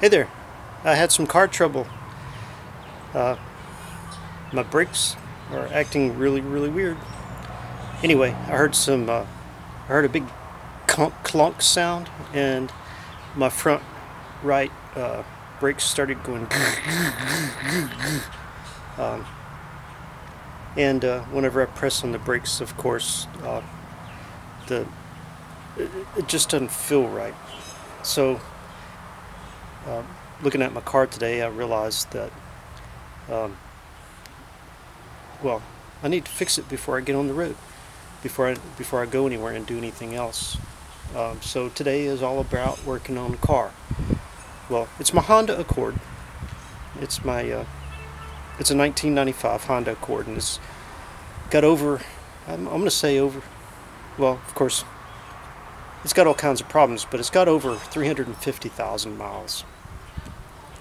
Hey there. I had some car trouble. Uh, my brakes are acting really weird. Anyway, I heard a big clunk sound, and my front right brakes started going. um, and whenever I press on the brakes, of course, the it just doesn't feel right. So, uh, looking at my car today, I realized that um, well, I need to fix it before I get on the road, before I go anywhere and do anything else. So today is all about working on the car. Well, it's my Honda Accord. It's it's a 1995 Honda Accord, and it's got over. I'm going to say over. Well, of course, it's got all kinds of problems, but it's got over 350,000 miles,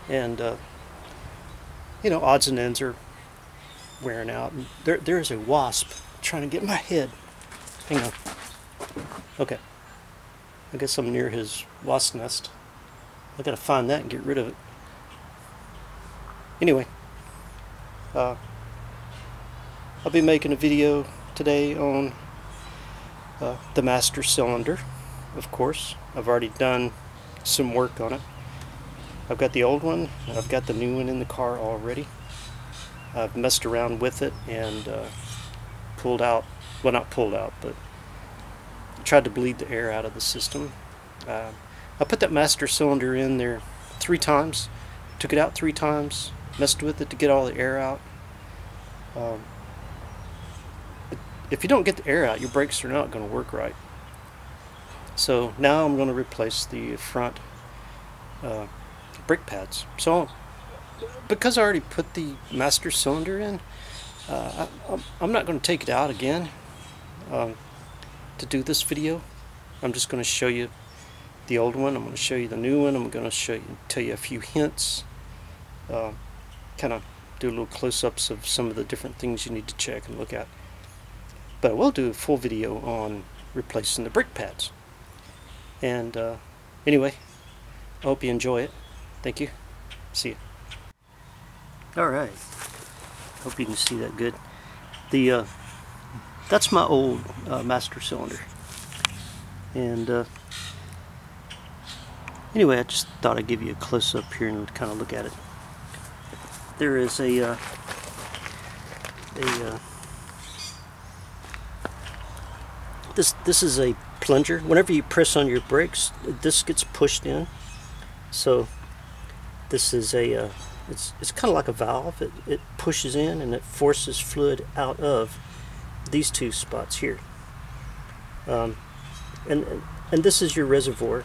and odds and ends are wearing out. And there is a wasp trying to get in my head. Hang on. Okay. I guess I'm near his wasp nest. I gotta find that and get rid of it. Anyway, I'll be making a video today on the master cylinder, of course. I've already done some work on it. I've got the old one, and I've got the new one in the car already. I've messed around with it and pulled out, well, not pulled out, but tried to bleed the air out of the system. I put that master cylinder in there 3 times, took it out 3 times, messed with it to get all the air out. If you don't get the air out, your brakes are not going to work right. So now I'm going to replace the front brake pads. So because I already put the master cylinder in, I'm not going to take it out again to do this video. I'm just going to show you the old one. I'm going to show you the new one. I'm going to tell you a few hints, kind of do little close-ups of some of the different things you need to check and look at. But I will do a full video on replacing the brake pads. And anyway, I hope you enjoy it. Thank you. See you. Alright, hope you can see that good. That's my old master cylinder. And anyway, I just thought I'd give you a close-up here and kind of look at it. There is this is a plunger. Whenever you press on your brakes, this gets pushed in. So this is it's kind of like a valve. It pushes in and it forces fluid out of these 2 spots here. And this is your reservoir,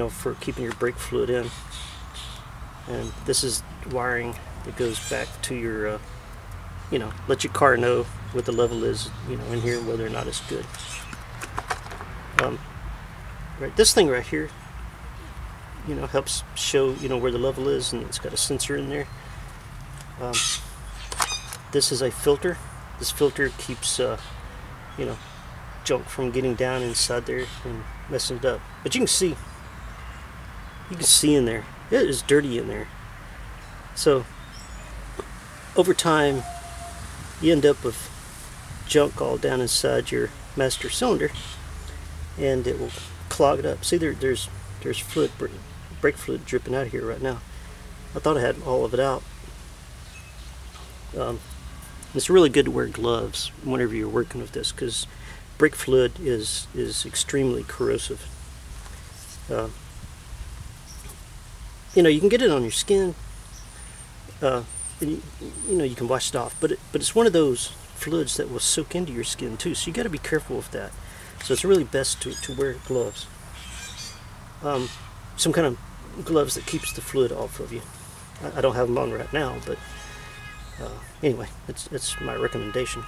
for keeping your brake fluid in. And this is wiring that goes back to your, let your car know what the level is, in here, whether or not it's good. Right, this thing right here, helps show, where the level is, and it's got a sensor in there. This is a filter. This filter keeps, junk from getting down inside there and messing it up. But you can see in there, it is dirty in there. So over time, you end up with junk all down inside your master cylinder, and it will clog it up. See, there's fluid, brake fluid dripping out of here right now. I thought I had all of it out. It's really good to wear gloves whenever you're working with this, because brake fluid is extremely corrosive. You can get it on your skin, and you can wash it off, but it's one of those fluids that will soak into your skin too, so you got to be careful with that. So it's really best to wear gloves, some kind of gloves that keeps the fluid off of you. I don't have them on right now, but anyway, it's my recommendation,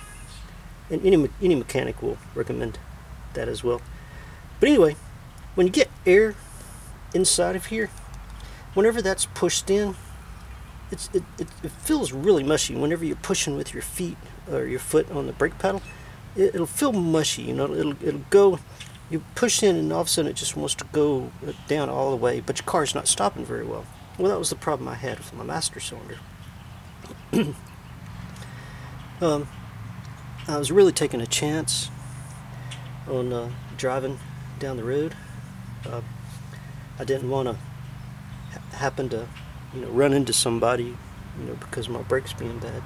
and any mechanic will recommend that as well. But anyway, when you get air inside of here, whenever that's pushed in, it feels really mushy. Whenever you're pushing with your feet or your foot on the brake pedal, it'll feel mushy. It'll go. You push in, and all of a sudden it just wants to go down all the way, but your car's not stopping very well. Well, that was the problem I had with my master cylinder. I was really taking a chance on driving down the road. I didn't want to happen to, run into somebody, because my brakes being bad.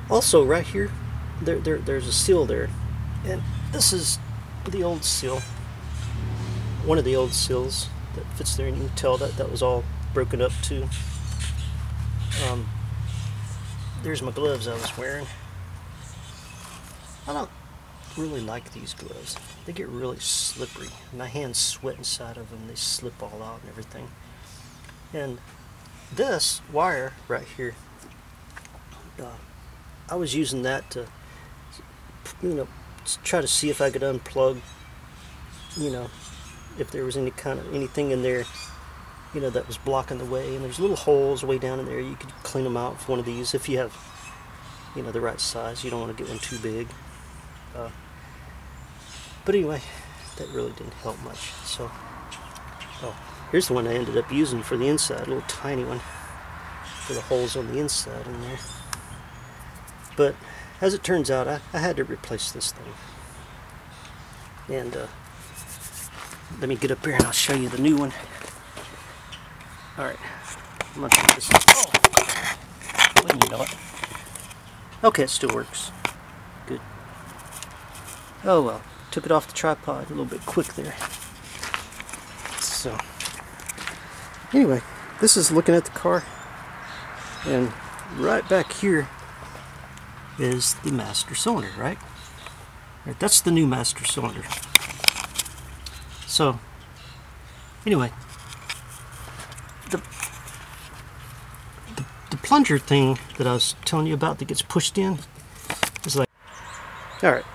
Also, right here, there's a seal there, and this is the old seal. One of the old seals that fits there, and you can tell that was all broken up too. There's my gloves I was wearing. I don't really like these gloves. They get really slippery. My hands sweat inside of them. They slip all out and everything. And this wire right here, I was using that to, try to see if I could unplug, if there was anything in there, that was blocking the way. And there's little holes way down in there. You could clean them out with one of these if you have, the right size. You don't want to get one too big. But anyway, that really didn't help much. So, here's the one I ended up using for the inside, a little tiny one for the holes on the inside in there. But as it turns out, I had to replace this thing. And let me get up here and I'll show you the new one. Alright, I'm gonna take this. Well, you know it. Okay, it still works. Good. Oh well, took it off the tripod a little bit quick there. So, anyway, this is looking at the car, and right back here is the master cylinder, right? Right, that's the new master cylinder. So, anyway, the plunger thing that I was telling you about that gets pushed in is like, alright,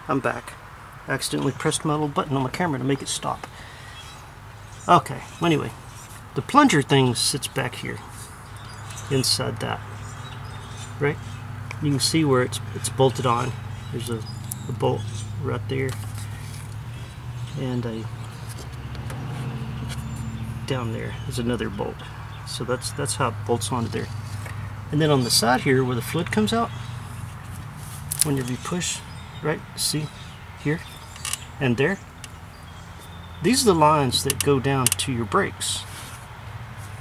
I'm back. I accidentally pressed my little button on my camera to make it stop. Okay, well, anyway, the plunger thing sits back here, inside that, right? You can see where it's bolted on. There's a bolt right there, and down there is another bolt. So that's how it bolts onto there. And then on the side here, where the fluid comes out, whenever you push, right? See here and there. These are the lines that go down to your brakes.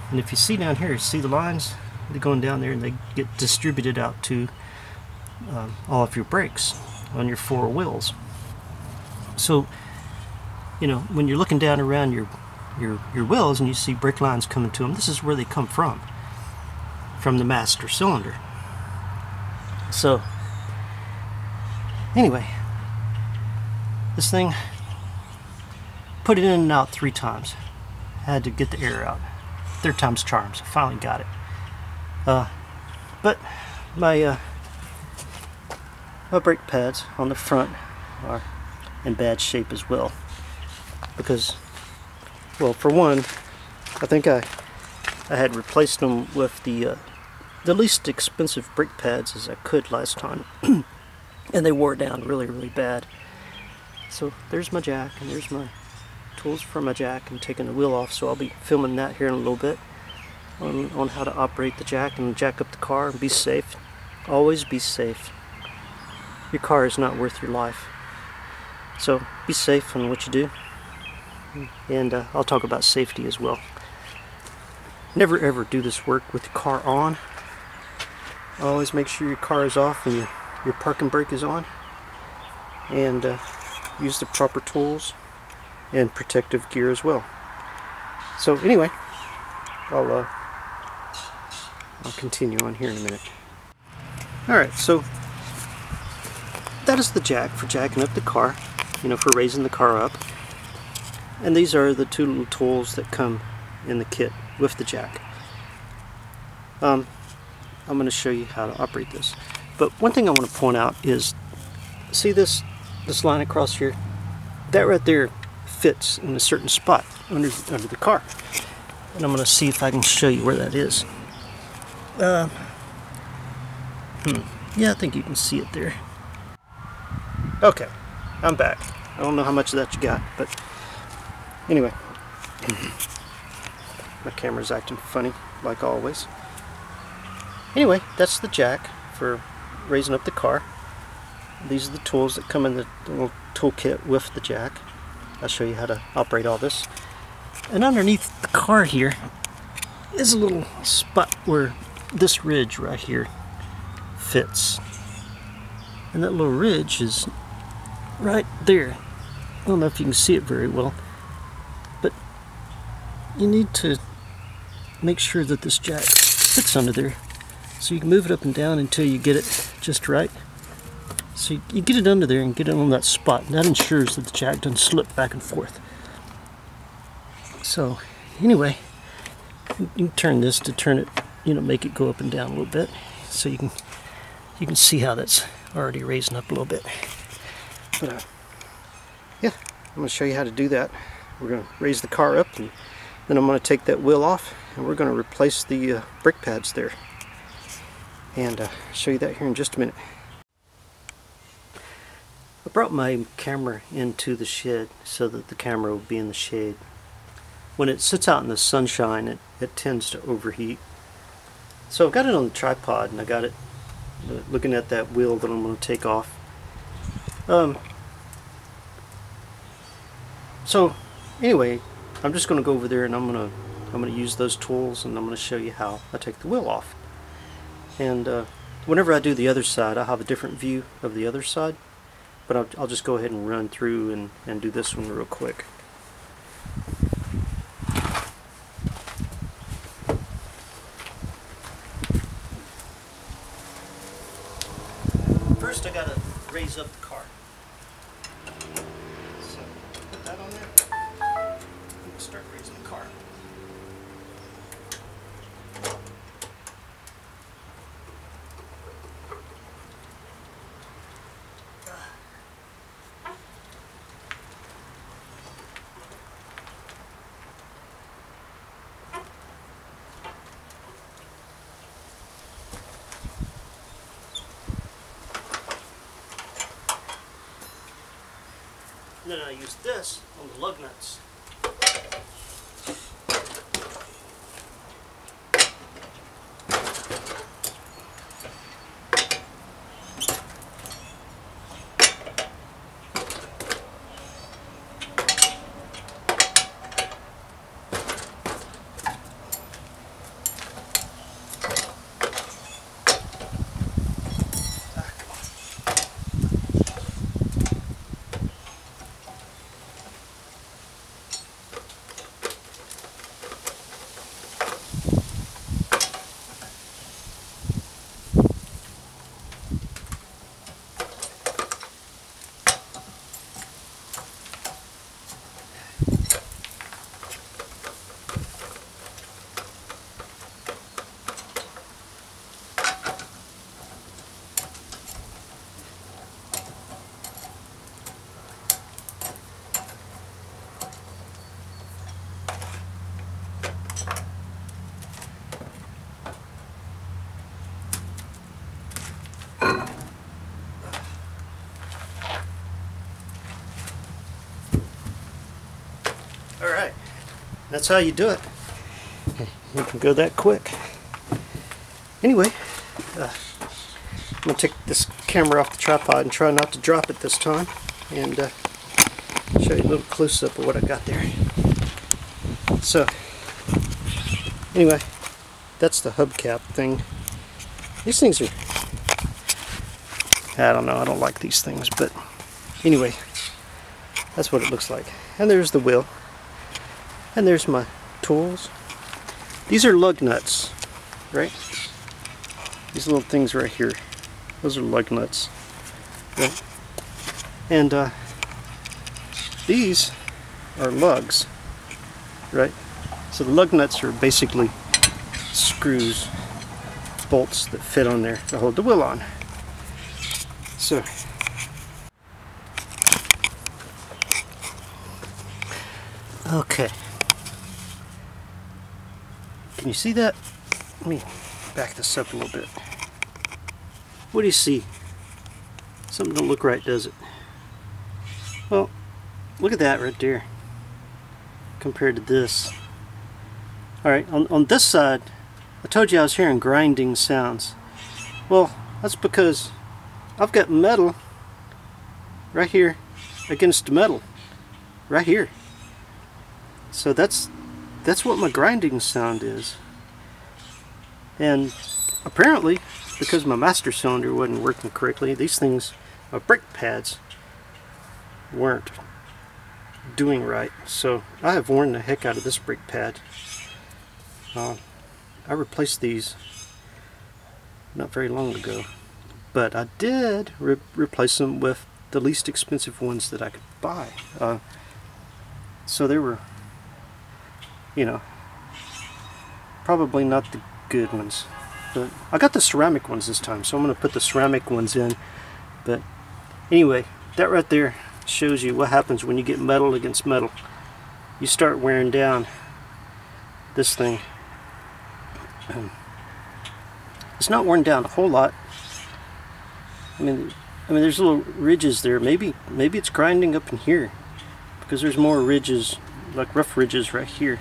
And if you see down here, see the lines? They're going down there and they get distributed out to all of your brakes on your four wheels. So, when you're looking down around your wheels and you see brake lines coming to them, this is where they come from the master cylinder. So, anyway, this thing, put it in and out 3 times. I had to get the air out. 3rd time's charm, so I finally got it. But my brake pads on the front are in bad shape as well, because, well, for one, I think I had replaced them with the least expensive brake pads as I could last time, and they wore down really, really bad. So there's my jack, and there's my tools for my jack and taking the wheel off, so I'll be filming that here in a little bit on how to operate the jack and jack up the car and be safe. Always be safe. Your car is not worth your life. So be safe on what you do. And I'll talk about safety as well. Never ever do this work with the car on. Always make sure your car is off and your parking brake is on. And use the proper tools and protective gear as well. So anyway, I'll continue on here in a minute. Alright, so that is the jack for jacking up the car, for raising the car up. And these are the 2 little tools that come in the kit with the jack. I'm going to show you how to operate this. But one thing I want to point out is, see this line across here? That right there fits in a certain spot under the car. And I'm going to see if I can show you where that is. Yeah, I think you can see it there. Okay, I'm back. I don't know how much of that you got, but anyway, My camera's acting funny, like always. Anyway, that's the jack for raising up the car. These are the tools that come in the little toolkit with the jack. I'll show you how to operate all this. And underneath the car here is a little spot where this ridge right here fits. And that little ridge is right there. I don't know if you can see it very well, but you need to make sure that this jack fits under there. So you can move it up and down until you get it just right. So you get it under there and get it on that spot. And that ensures that the jack doesn't slip back and forth. So anyway, you can turn this to turn it, make it go up and down a little bit. So you can see how that's already raising up a little bit. But yeah, I'm going to show you how to do that. We're going to raise the car up, and then I'm going to take that wheel off, and we're going to replace the brake pads there. And show you that here in just a minute. I brought my camera into the shed so that the camera will be in the shade. When it sits out in the sunshine, it tends to overheat. So I've got it on the tripod, and I got it looking at that wheel that I'm going to take off. So anyway, I'm just going to go over there, and I'm going to use those tools, and I'm going to show you how I take the wheel off. And whenever I do the other side, I'll have a different view of the other side. But I'll just go ahead and run through and do this one real quick. First I gotta raise up the car. So put that on there. And start raising the car. And then I use this on the lug nuts. Alright, that's how you do it. You can go that quick. Anyway, I'm going to take this camera off the tripod and try not to drop it this time, and show you a little close-up of what I got there. So, anyway, that's the hubcap thing. These things are, I don't know, I don't like these things, but anyway, that's what it looks like. And there's the wheel. And there's my tools. These are lug nuts, right? These little things right here. Those are lug nuts. Right? And these are lugs, right? So the lug nuts are basically screws, bolts that fit on there to hold the wheel on. So okay. Can you see that? Let me back this up a little bit. What do you see? Something don't look right, does it? Well, look at that right there. compared to this. Alright, on this side, I told you I was hearing grinding sounds. Well, that's because I've got metal right here against metal right here. So that's what my grinding sound is. And apparently, because my master cylinder wasn't working correctly, these things, my brake pads, weren't doing right. So I have worn the heck out of this brake pad. I replaced these not very long ago, but I did replace them with the least expensive ones that I could buy. So they were, you know, probably not the good ones, but I got the ceramic ones this time, so I'm going to put the ceramic ones in. But anyway, that right there shows you what happens when you get metal against metal. You start wearing down this thing. It's not worn down a whole lot. I mean there's little ridges there. Maybe it's grinding up in here, because there's more ridges, like rough ridges right here.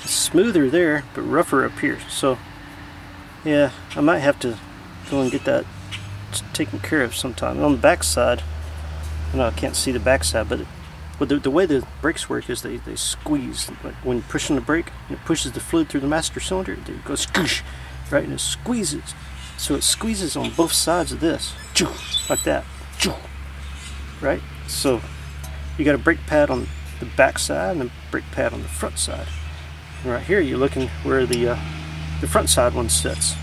It's smoother there, but rougher up here. So yeah, I might have to go and get that taken care of sometime. And on the back side, I can't see the back side, but the way the brakes work is they squeeze. Like when you're pushing the brake, it pushes the fluid through the master cylinder, it goes skoosh, right, and it squeezes. So it squeezes on both sides of this, like that, right? So you got a brake pad on the back side and a brake pad on the front side. And right here you're looking where the front side one sits.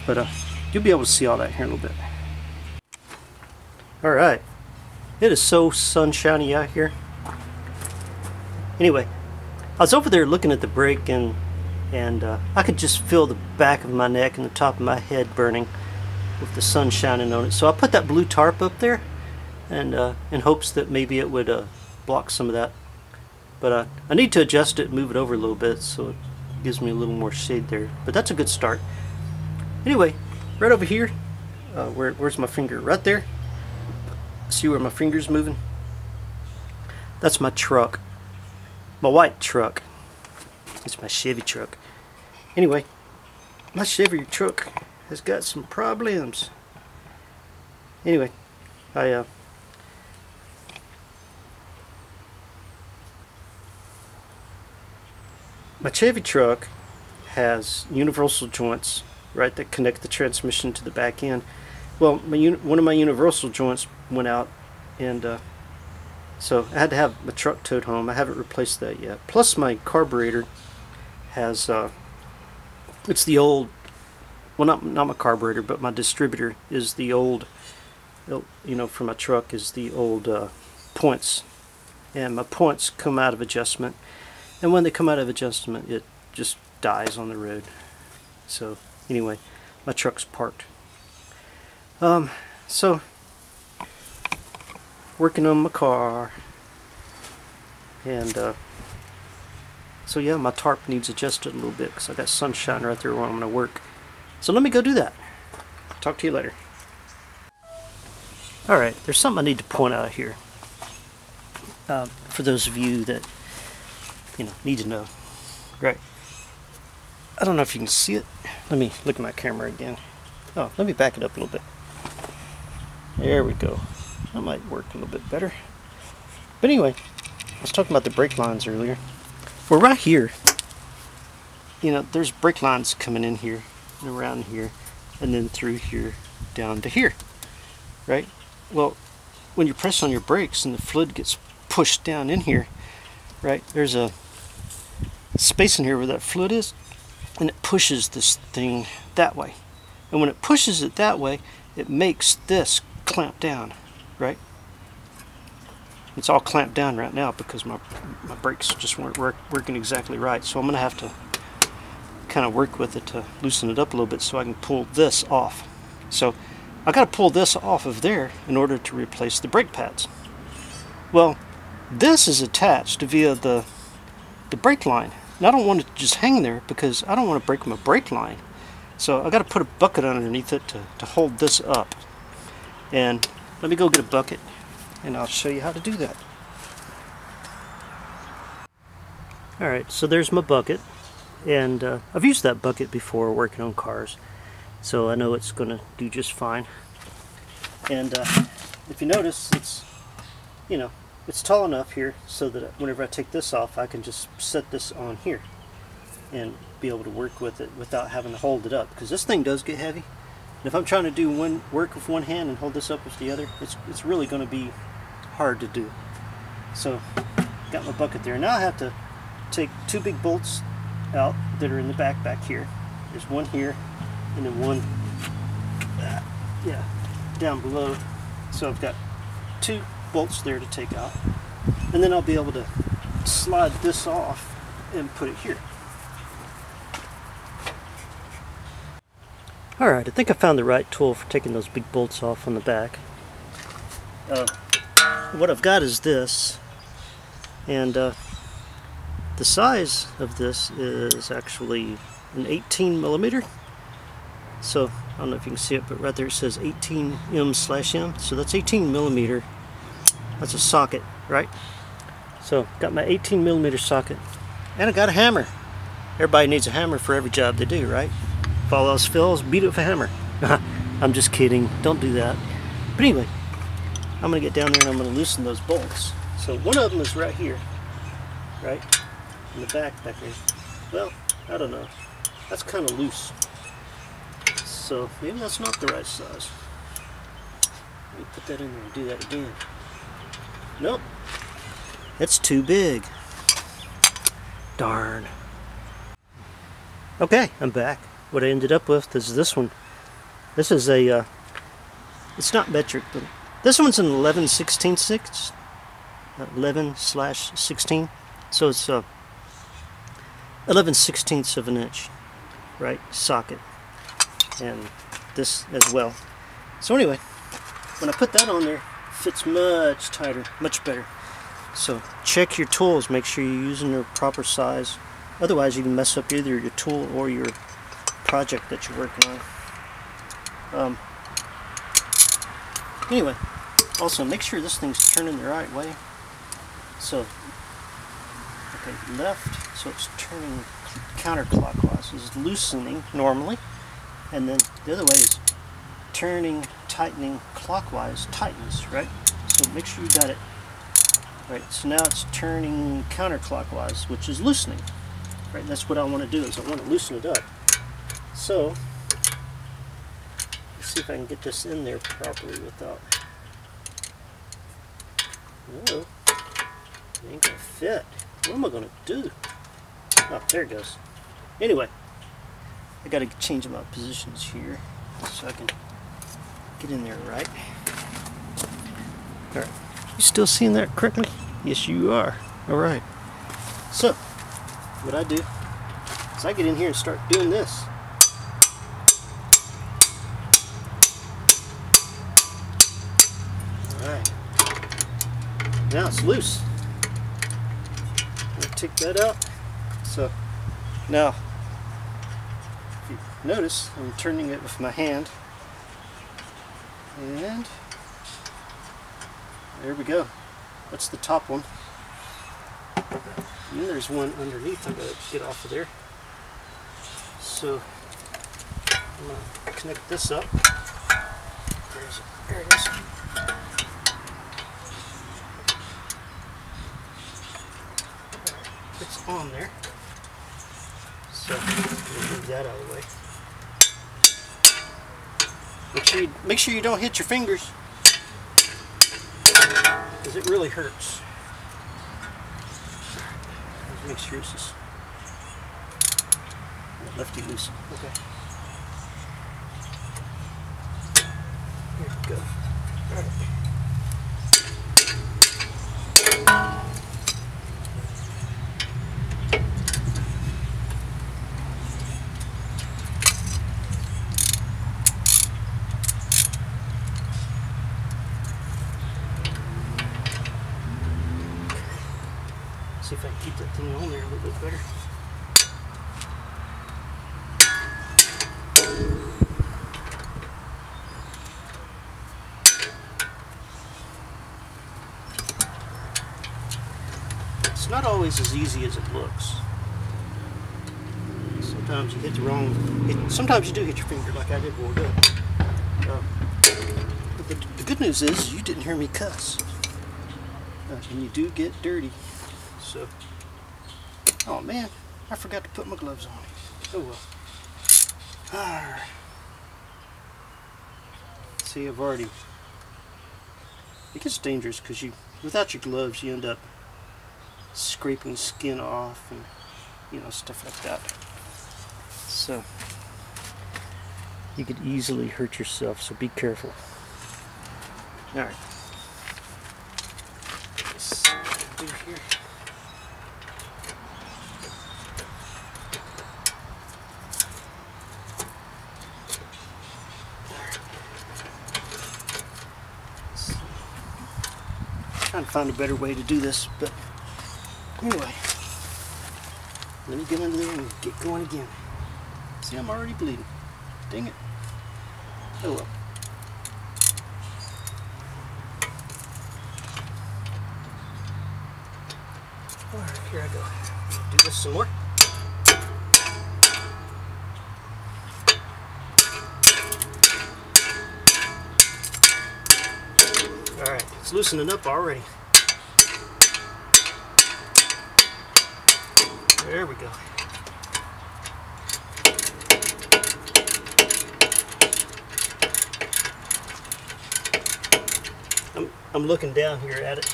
But you'll be able to see all that here in a little bit. Alright, it is so sunshiny out here. Anyway, I was over there looking at the brake, and I could just feel the back of my neck and the top of my head burning with the sun shining on it. So I put that blue tarp up there, and in hopes that maybe it would block some of that. But I need to adjust it and move it over a little bit so it gives me a little more shade there. But that's a good start. Anyway, right over here, where's my finger? Right there. See where my finger's moving? That's my truck. My white truck. It's my Chevy truck. Anyway, my Chevy truck has got some problems. Anyway, my Chevy truck has universal joints, right, that connect the transmission to the back end. Well, one of my universal joints went out, and so I had to have my truck towed home. I haven't replaced that yet. Plus my carburetor has it's the old, well, not my carburetor, but my distributor is the old, you know, for my truck is the old points, and my points come out of adjustment, and when they come out of adjustment it just dies on the road. So anyway, my truck's parked. So working on my car, and so yeah, my tarp needs adjusted a little bit because I got sunshine right there where I'm going to work. So let me go do that. Talk to you later. Alright, there's something I need to point out here for those of you that, you know, need to know. Right, I don't know if you can see it. Let me look at my camera again. Oh, let me back it up a little bit. There we go. That might work a little bit better. But anyway, I was talking about the brake lines earlier. Well, right here, you know, there's brake lines coming in here and around here, and then through here down to here, right? Well, when you press on your brakes and the fluid gets pushed down in here, right, there's a space in here where that fluid is, and it pushes this thing that way. And when it pushes it that way, it makes this clamp down, right? It's all clamped down right now because my brakes just weren't working exactly right. So I'm going to have to kind of work with it to loosen it up a little bit so I can pull this off. So I got to pull this off of there in order to replace the brake pads. Well, this is attached via the brake line. And I don't want it to just hang there because I don't want to break my brake line. So I got to put a bucket underneath it to hold this up. And let me go get a bucket and I'll show you how to do that. Alright, so there's my bucket, and I've used that bucket before working on cars, so I know it's going to do just fine. And if you notice, it's, you know, it's tall enough here so that whenever I take this off, I can just set this on here and be able to work with it without having to hold it up, because this thing does get heavy. And if I'm trying to do work with one hand and hold this up with the other, it's really going to be hard to do. So got my bucket there. Now I have to take two big bolts out that are in the back here. There's one here and then one down below. So I've got two bolts there to take out, and then I'll be able to slide this off and put it here. Alright, I think I found the right tool for taking those big bolts off on the back. What I've got is this, and the size of this is actually an 18 millimeter. So I don't know if you can see it, but right there it says 18M/M, so that's 18 millimeter. That's a socket, right? So got my 18 millimeter socket, and I got a hammer. Everybody needs a hammer for every job they do, right? If all else fails, beat it with a hammer. I'm just kidding, don't do that. But anyway, I'm gonna get down there and I'm gonna loosen those bolts. So one of them is right here, right? In the back there. Well, I don't know. That's kind of loose. So maybe that's not the right size. Let me put that in there and do that again. Nope. It's too big. Darn. Okay, I'm back. What I ended up with is this one. This is a, it's not metric, but this one's an 11/16, 11/16. So it's 11/16 of an inch, right? Socket. And this as well. So anyway, when I put that on there, it fits much tighter, much better. So check your tools, make sure you're using the proper size. Otherwise you can mess up either your tool or your project that you're working on. Anyway, also make sure this thing's turning the right way. So, okay, left, so it's turning counterclockwise. It's loosening normally. And then the other way is turning, tightening clockwise, tightens, right? So make sure you got it. Right, so now it's turning counterclockwise, which is loosening. Right, that's what I want to do, is I want to loosen it up. So, let's see if I can get this in there properly without... Oh, it ain't gonna fit. What am I gonna do? Oh, there it goes. Anyway, I gotta change my positions here so I can get in there right. Alright, you still seeing that correctly? Yes, you are. Alright. So, what I do is I get in here and start doing this. Alright. Now it's loose. I'll take that out. So, now, if you notice, I'm turning it with my hand. And there we go. That's the top one. And then there's one underneath I'm going to get off of there. So I'm going to connect this up. There it is. It's on there. So I'm going to move that out of the way. Make sure you don't hit your fingers, because it really hurts. Make sure this is lefty loose. Okay. Here we go. All right. See if I can keep that thing on there a little bit better. not always as easy as it looks. Sometimes you hit the wrong, sometimes you do hit your finger like I did a while ago. But the good news is you didn't hear me cuss. And you do get dirty. So, oh man, I forgot to put my gloves on. Oh well. Alright. See, I've already, it gets dangerous because without your gloves you end up scraping skin off and, you know, stuff like that. So you could easily hurt yourself, so be careful. Alright. Let's do here. Trying to find a better way to do this, but anyway, let me get under there and get going again. See, I'm already bleeding. Dang it. Oh well. Alright, here I go. Do this some more. Alright, it's loosening up already. There we go. I'm looking down here at it,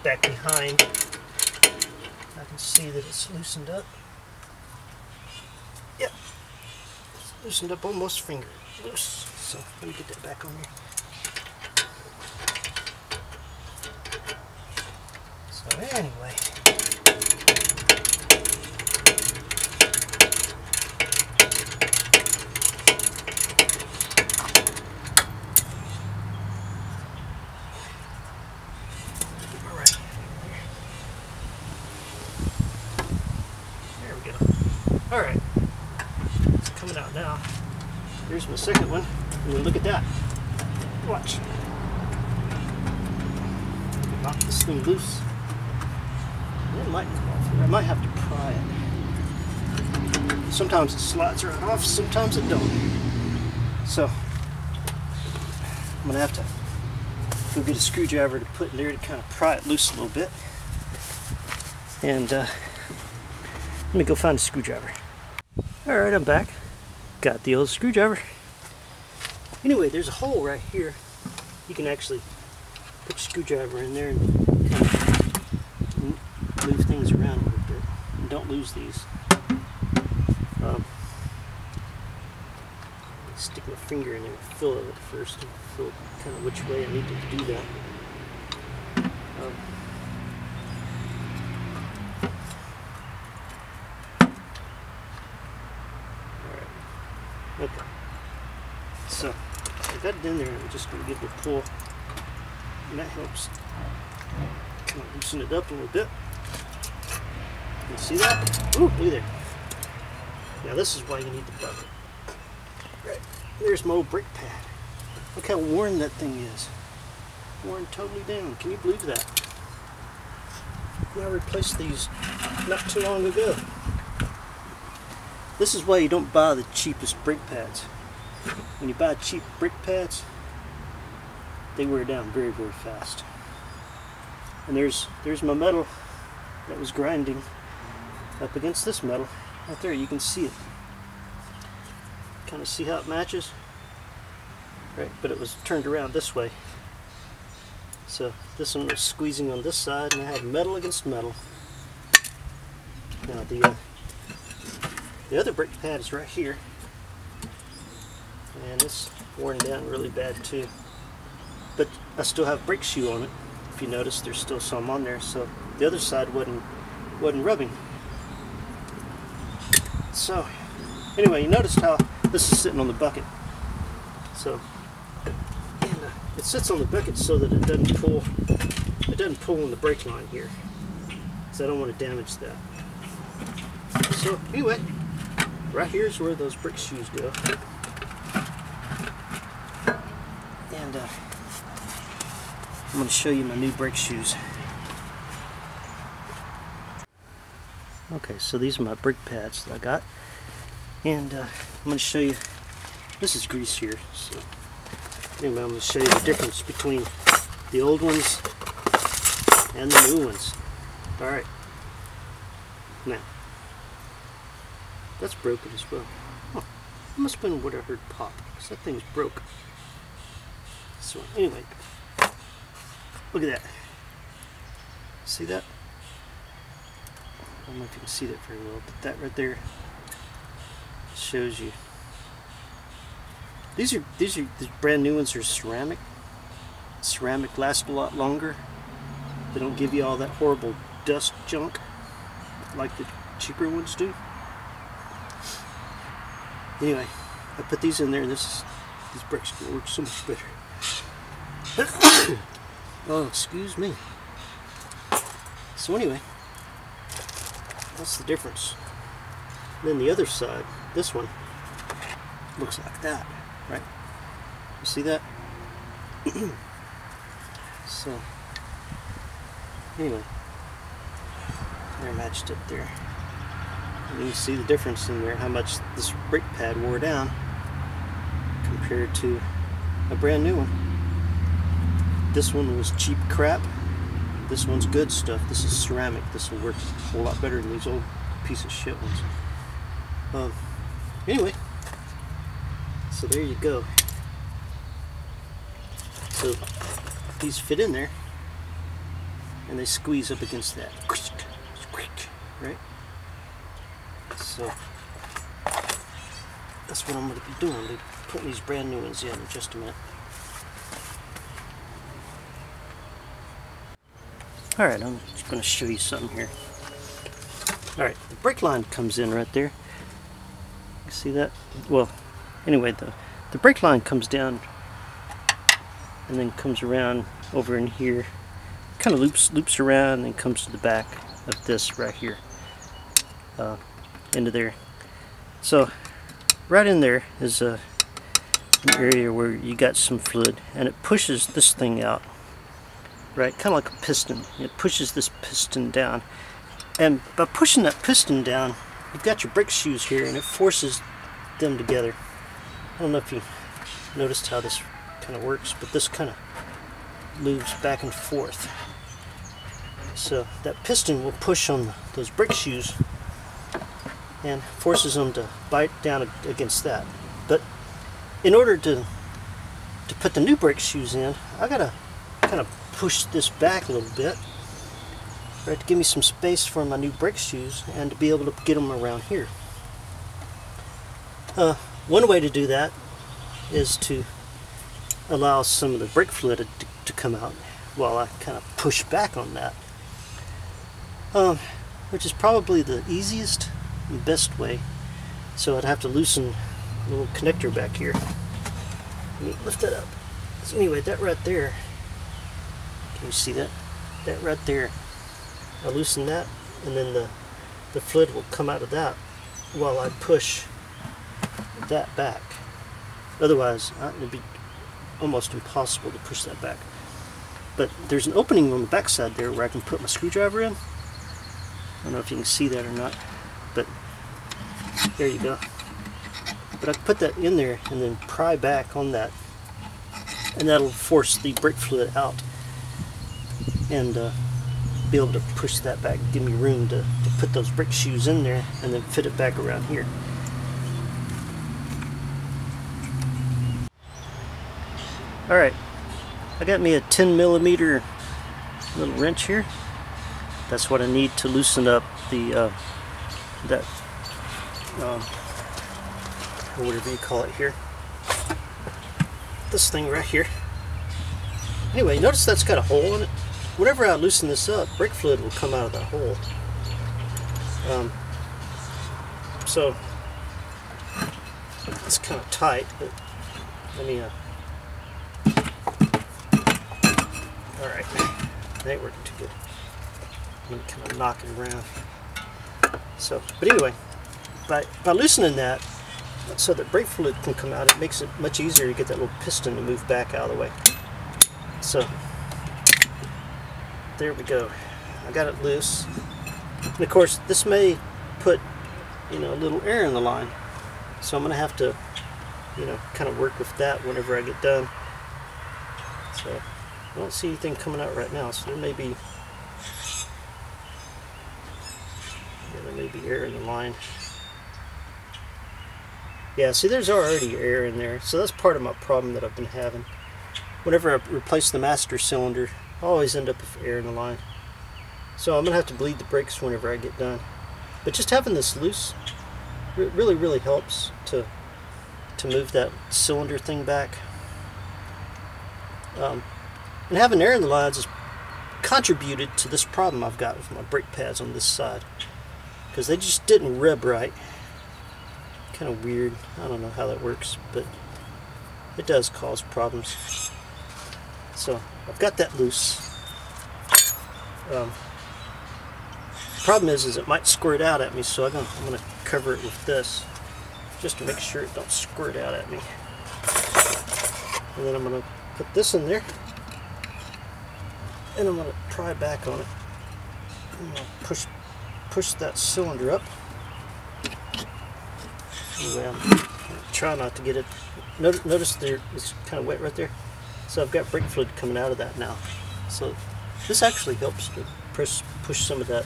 back behind. I can see that it's loosened up. Yep, it's loosened up almost finger loose. So let me get that back on here. So anyway, alright, there we go. Alright, it's coming out now. Here's my second one, and then look at that. Watch. Knock this thing loose. It might come off here. I might have to pry it. Sometimes it slides right off, sometimes it don't. So I'm gonna have to go get a screwdriver to put in there to kind of pry it loose a little bit. And let me go find a screwdriver. Alright, I'm back. Got the old screwdriver. Anyway, there's a hole right here. You can actually put your screwdriver in there and kind of move things around a little bit. And don't lose these. Stick my finger in there and feel it first and feel kind of which way I need to do that. Alright. Okay. So I got it in there and I'm just going to give it a pull. And that helps kind of loosen it up a little bit. You see that? Ooh, look at there. Now this is why you need the bucket. Right, there's my old brake pad. Look how worn that thing is. Worn totally down. Can you believe that? I replaced these not too long ago. This is why you don't buy the cheapest brake pads. When you buy cheap brake pads, they wear down very, very fast. And there's my metal that was grinding up against this metal. Right there, you can see it. Kind of see how it matches? Right, but it was turned around this way. So this one was squeezing on this side and I had metal against metal. Now the other brake pad is right here. And it's worn down really bad too. But I still have brake shoe on it. If you notice, there's still some on there. So the other side wasn't rubbing. So anyway, you noticed how this is sitting on the bucket. So it sits on the bucket so that it doesn't pull. It doesn't pull on the brake line here, because I don't want to damage that. So anyway, right here is where those brake shoes go. And I'm going to show you my new brake shoes. Okay, so these are my brake pads that I got, and I'm going to show you. This is grease here, so anyway, I'm going to show you the difference between the old ones and the new ones. All right, now that's broken as well. Huh. It must have been what I heard pop, because that thing's broke. So anyway, look at that. See that? I don't know if you can see that very well, but that right there shows you. These brand new ones are ceramic. Ceramic lasts a lot longer. They don't give you all that horrible dust junk like the cheaper ones do. Anyway, I put these in there, and these brakes can work so much better. Oh, excuse me. So anyway, that's the difference. And then the other side, this one, looks like that, right? You see that? So, anyway, they're matched up there. And you can see the difference in there, how much this brake pad wore down compared to a brand new one. This one was cheap crap. This one's good stuff. This is ceramic. This will work a whole lot better than these old piece of shit ones. Anyway, so there you go. So these fit in there, and they squeeze up against that. Right? So that's what I'm going to be doing. Be putting these brand new ones in just a minute. Alright, I'm just going to show you something here. Alright, the brake line comes in right there. You see that? Well, anyway, the brake line comes down and then comes around over in here. Kind of loops around and then comes to the back of this right here. Into there. So, right in there is an area where you got some fluid, and it pushes this thing out. Right, kind of like a piston. It pushes this piston down, and by pushing that piston down, you've got your brake shoes here, and it forces them together. I don't know if you noticed how this kind of works, but this kind of moves back and forth. So that piston will push on those brake shoes and forces them to bite down against that. But in order to put the new brake shoes in, I gotta kind of push this back a little bit, right, to give me some space for my new brake shoes and to be able to get them around here. One way to do that is to allow some of the brake fluid to come out while I kind of push back on that, which is probably the easiest and best way. So I'd have to loosen a little connector back here. Let me lift that up. So anyway, that right there, can you see that? That right there, I loosen that, and then the fluid will come out of that while I push that back. Otherwise, it would be almost impossible to push that back. But there's an opening on the back side there where I can put my screwdriver in. I don't know if you can see that or not, but there you go. But I can put that in there and then pry back on that, and that'll force the brake fluid out and be able to push that back, give me room to put those brake shoes in there and then fit it back around here. Alright, I got me a 10mm little wrench here. That's what I need to loosen up the or whatever you call it here. This thing right here. Anyway, notice that's got a hole in it. Whenever I loosen this up, brake fluid will come out of that hole. So it's kind of tight, but let me alright, that ain't working too good. I'm gonna kind of knock it around. So, but anyway, by loosening that so that brake fluid can come out, it makes it much easier to get that little piston to move back out of the way. So there we go. I got it loose. And of course, this may put, you know, a little air in the line. So I'm going to have to, you know, kind of work with that whenever I get done. So I don't see anything coming out right now, so there may be air in the line. Yeah, see, there's already air in there, so that's part of my problem that I've been having. Whenever I replace the master cylinder, I always end up with air in the line. So I'm going to have to bleed the brakes whenever I get done. But just having this loose really helps to move that cylinder thing back. And having air in the lines has contributed to this problem I've got with my brake pads on this side, because they just didn't rub right. Kind of weird. I don't know how that works, but it does cause problems. So I've got that loose. The problem is it might squirt out at me, so I'm going to cover it with this just to make sure it don't squirt out at me. And then I'm going to put this in there, and I'm going to pry back on it. I'm going to push that cylinder up. Anyway, I'm going to try not to get it. Notice there it's kind of wet right there. So I've got brake fluid coming out of that now. So this actually helps to push some of that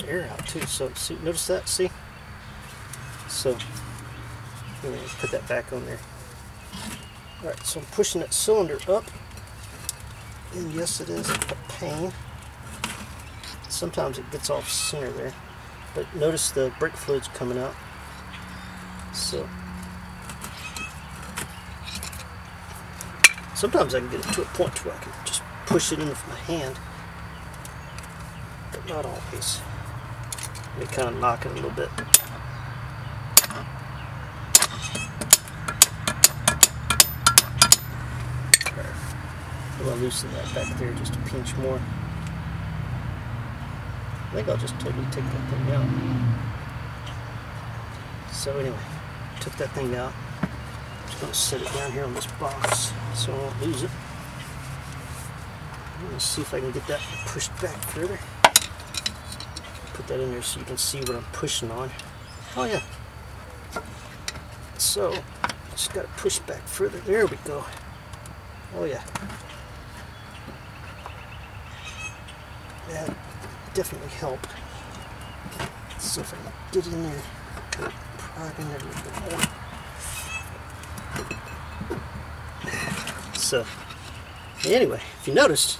air out too. So see, notice that, see? So I'm going to put that back on there. Alright, so I'm pushing that cylinder up. And yes, it is a pain. Sometimes it gets off center there. But notice the brake fluid's coming out. So sometimes I can get it to a point where I can just push it in with my hand, but not always. Let me kind of knock it a little bit. I'm going to loosen that back there just a pinch more. I think I'll just totally take that thing out. So anyway, took that thing out. I'm just going to set it down here on this box so I won't lose it. I'm going to see if I can get that pushed back further. Put that in there so you can see what I'm pushing on. Oh yeah. So, just got to push back further. There we go. Oh yeah. That definitely helped. Let's see if I can get in there. Prod in there a little bit more. So, anyway, if you noticed,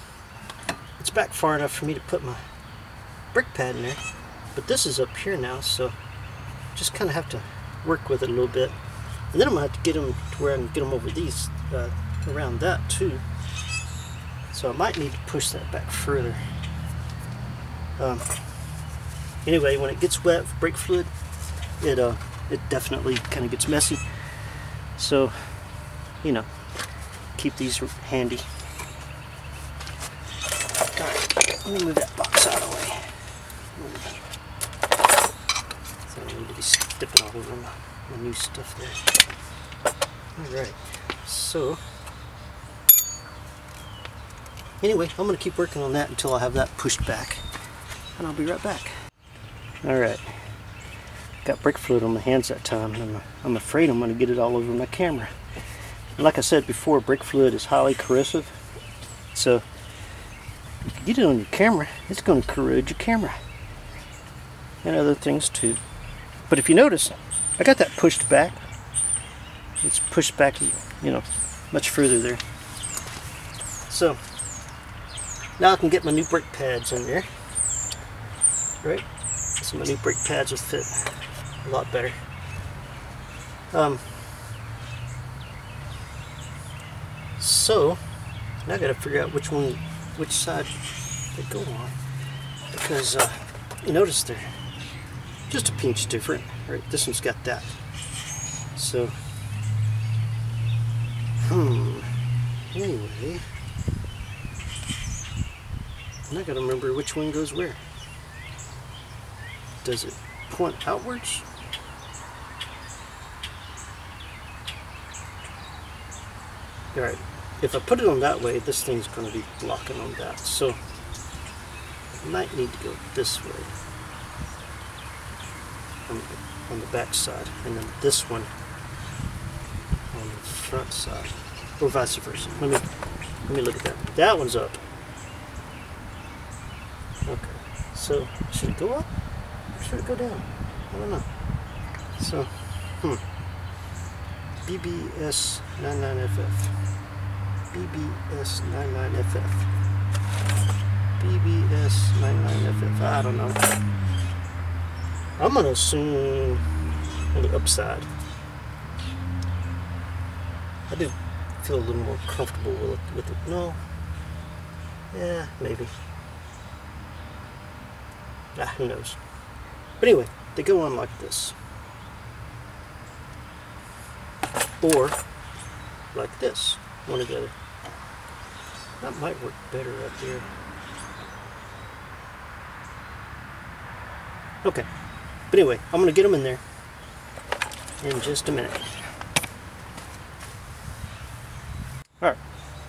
it's back far enough for me to put my brake pad in there, but this is up here now, so just kind of have to work with it a little bit, and then I'm gonna have to get them to where I can get them over these around that too. So I might need to push that back further. Anyway, when it gets wet with brake fluid, it definitely kind of gets messy. So, you know, keep these handy. Alright, let me move that box out of the way. So I don't need to be stepping all over my new stuff there. Alright, so anyway, I'm going to keep working on that until I have that pushed back. And I'll be right back. Alright, got brake fluid on my hands that time, and I'm afraid I'm going to get it all over my camera. And like I said before, brake fluid is highly corrosive, so if you get it on your camera, it's going to corrode your camera. And other things too. But if you notice, I got that pushed back. It's pushed back, you know, much further there. So now I can get my new brake pads in there. Right? So my new brake pads will fit a lot better. So now I got to figure out which side they go on, because you notice they're just a pinch different. Right? This one's got that. So anyway, and I got to remember which one goes where. Does it point outwards? Alright, if I put it on that way, this thing's going to be blocking on that. So might need to go this way on the back side, and then this one on the front side, or vice versa. Let me look at that. That one's up. Okay, so should it go up or should it go down? I don't know. So, BBS 99FF. BBS 99FF. BBS 99FF. I don't know. I'm gonna assume on the upside. I do feel a little more comfortable with it. No. Yeah, maybe. Who knows? But anyway, they go on like this. Or like this. One or the other. That might work better up there. Okay. But anyway, I'm going to get them in there in just a minute. Alright.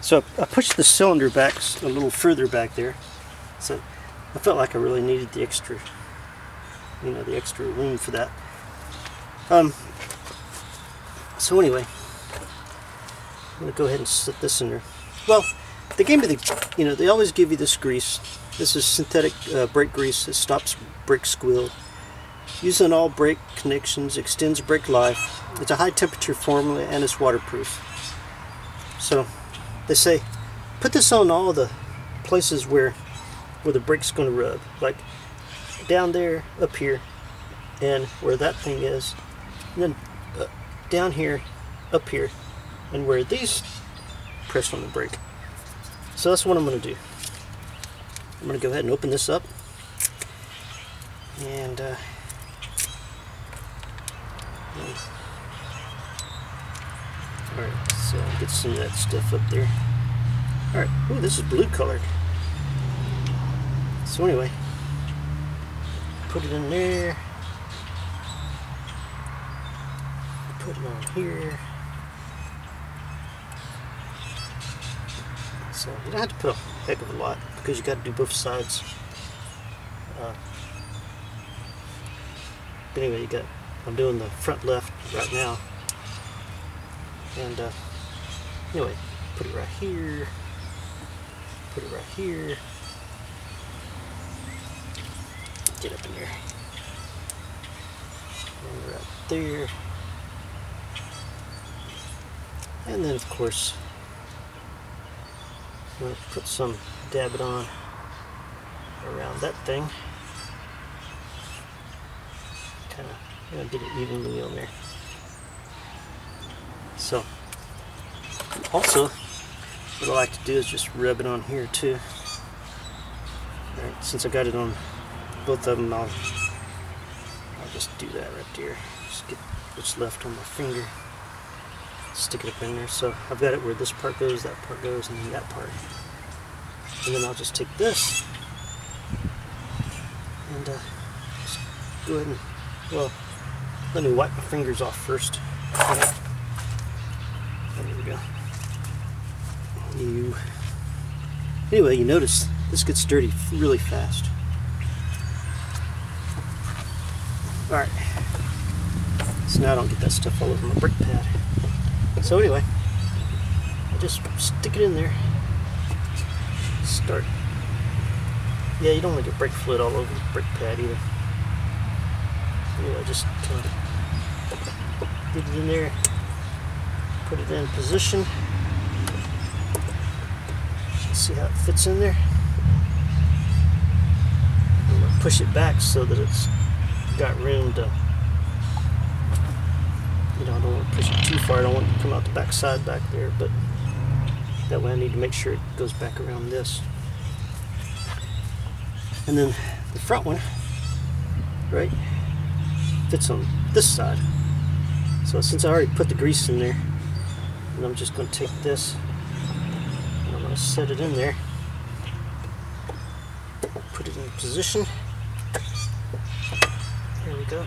So I pushed the cylinder back a little further back there. So I felt like I really needed the extra, the extra room for that. So anyway, I'm going to go ahead and set this in there. Well, they gave me they always give you this grease. This is synthetic brake grease. It stops brake squeal. Used on all brake connections, extends brake life. It's a high temperature formula and it's waterproof. So they say, put this on all the places where the brake's going to rub. Like down there, up here, and where that thing is. And then down here, up here, and where these press on the brake. So that's what I'm going to do. I'm going to go ahead and open this up. And alright, so I'll get some of that stuff up there. Alright, ooh, this is blue colored. So anyway, put it in there. Put it on here. So you don't have to put a heck of a lot because you got to do both sides. But anyway, I'm doing the front left right now. And anyway, put it right here. Put it right here. Get up in there. And right there. And then of course, I'm going to put some, dab it on around that thing. Kind of get it evenly on there. So, also, what I like to do is just rub it on here too. Alright, since I got it on both of them, I'll just do that right there. Just get what's left on my finger. Stick it up in there. So I've got it where this part goes, that part goes, and then that part. And then I'll just take this and just go ahead and, well, let me wipe my fingers off first. There we go. Anyway, you notice this gets dirty really fast. Alright. So now I don't get that stuff all over my brake pad. So anyway, I just stick it in there. Start. Yeah, you don't want to get brake fluid all over the brake pad either. Anyway, just kind of get it in there, put it in position. See how it fits in there. I'm going to push it back so that it's got room to. I don't want to push it too far. I don't want it to come out the back side back there, but that way I need to make sure it goes back around this. And then the front one, right, fits on this side. So since I already put the grease in there, and I'm just going to take this and I'm going to set it in there, put it in position. There we go.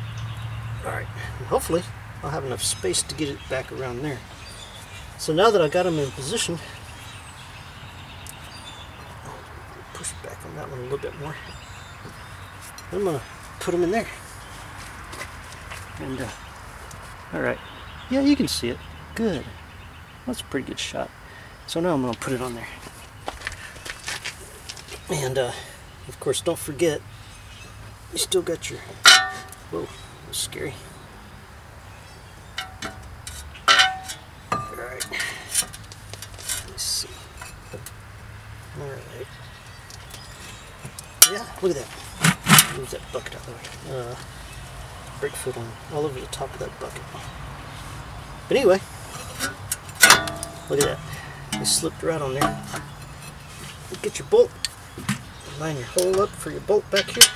Alright, and hopefully I'll have enough space to get it back around there. So now that I got them in position, push back on that one a little bit more. I'm gonna put them in there. And all right, yeah, you can see it. Good. That's a pretty good shot. So now I'm gonna put it on there. And of course, don't forget, you still got your. Whoa, that was scary. All right. Let's see. All right. Yeah, look at that. Move that bucket out of the way. Brake foot on all over the top of that bucket. But anyway, look at that. They slipped right on there. Get your bolt. Line your hole up for your bolt back here.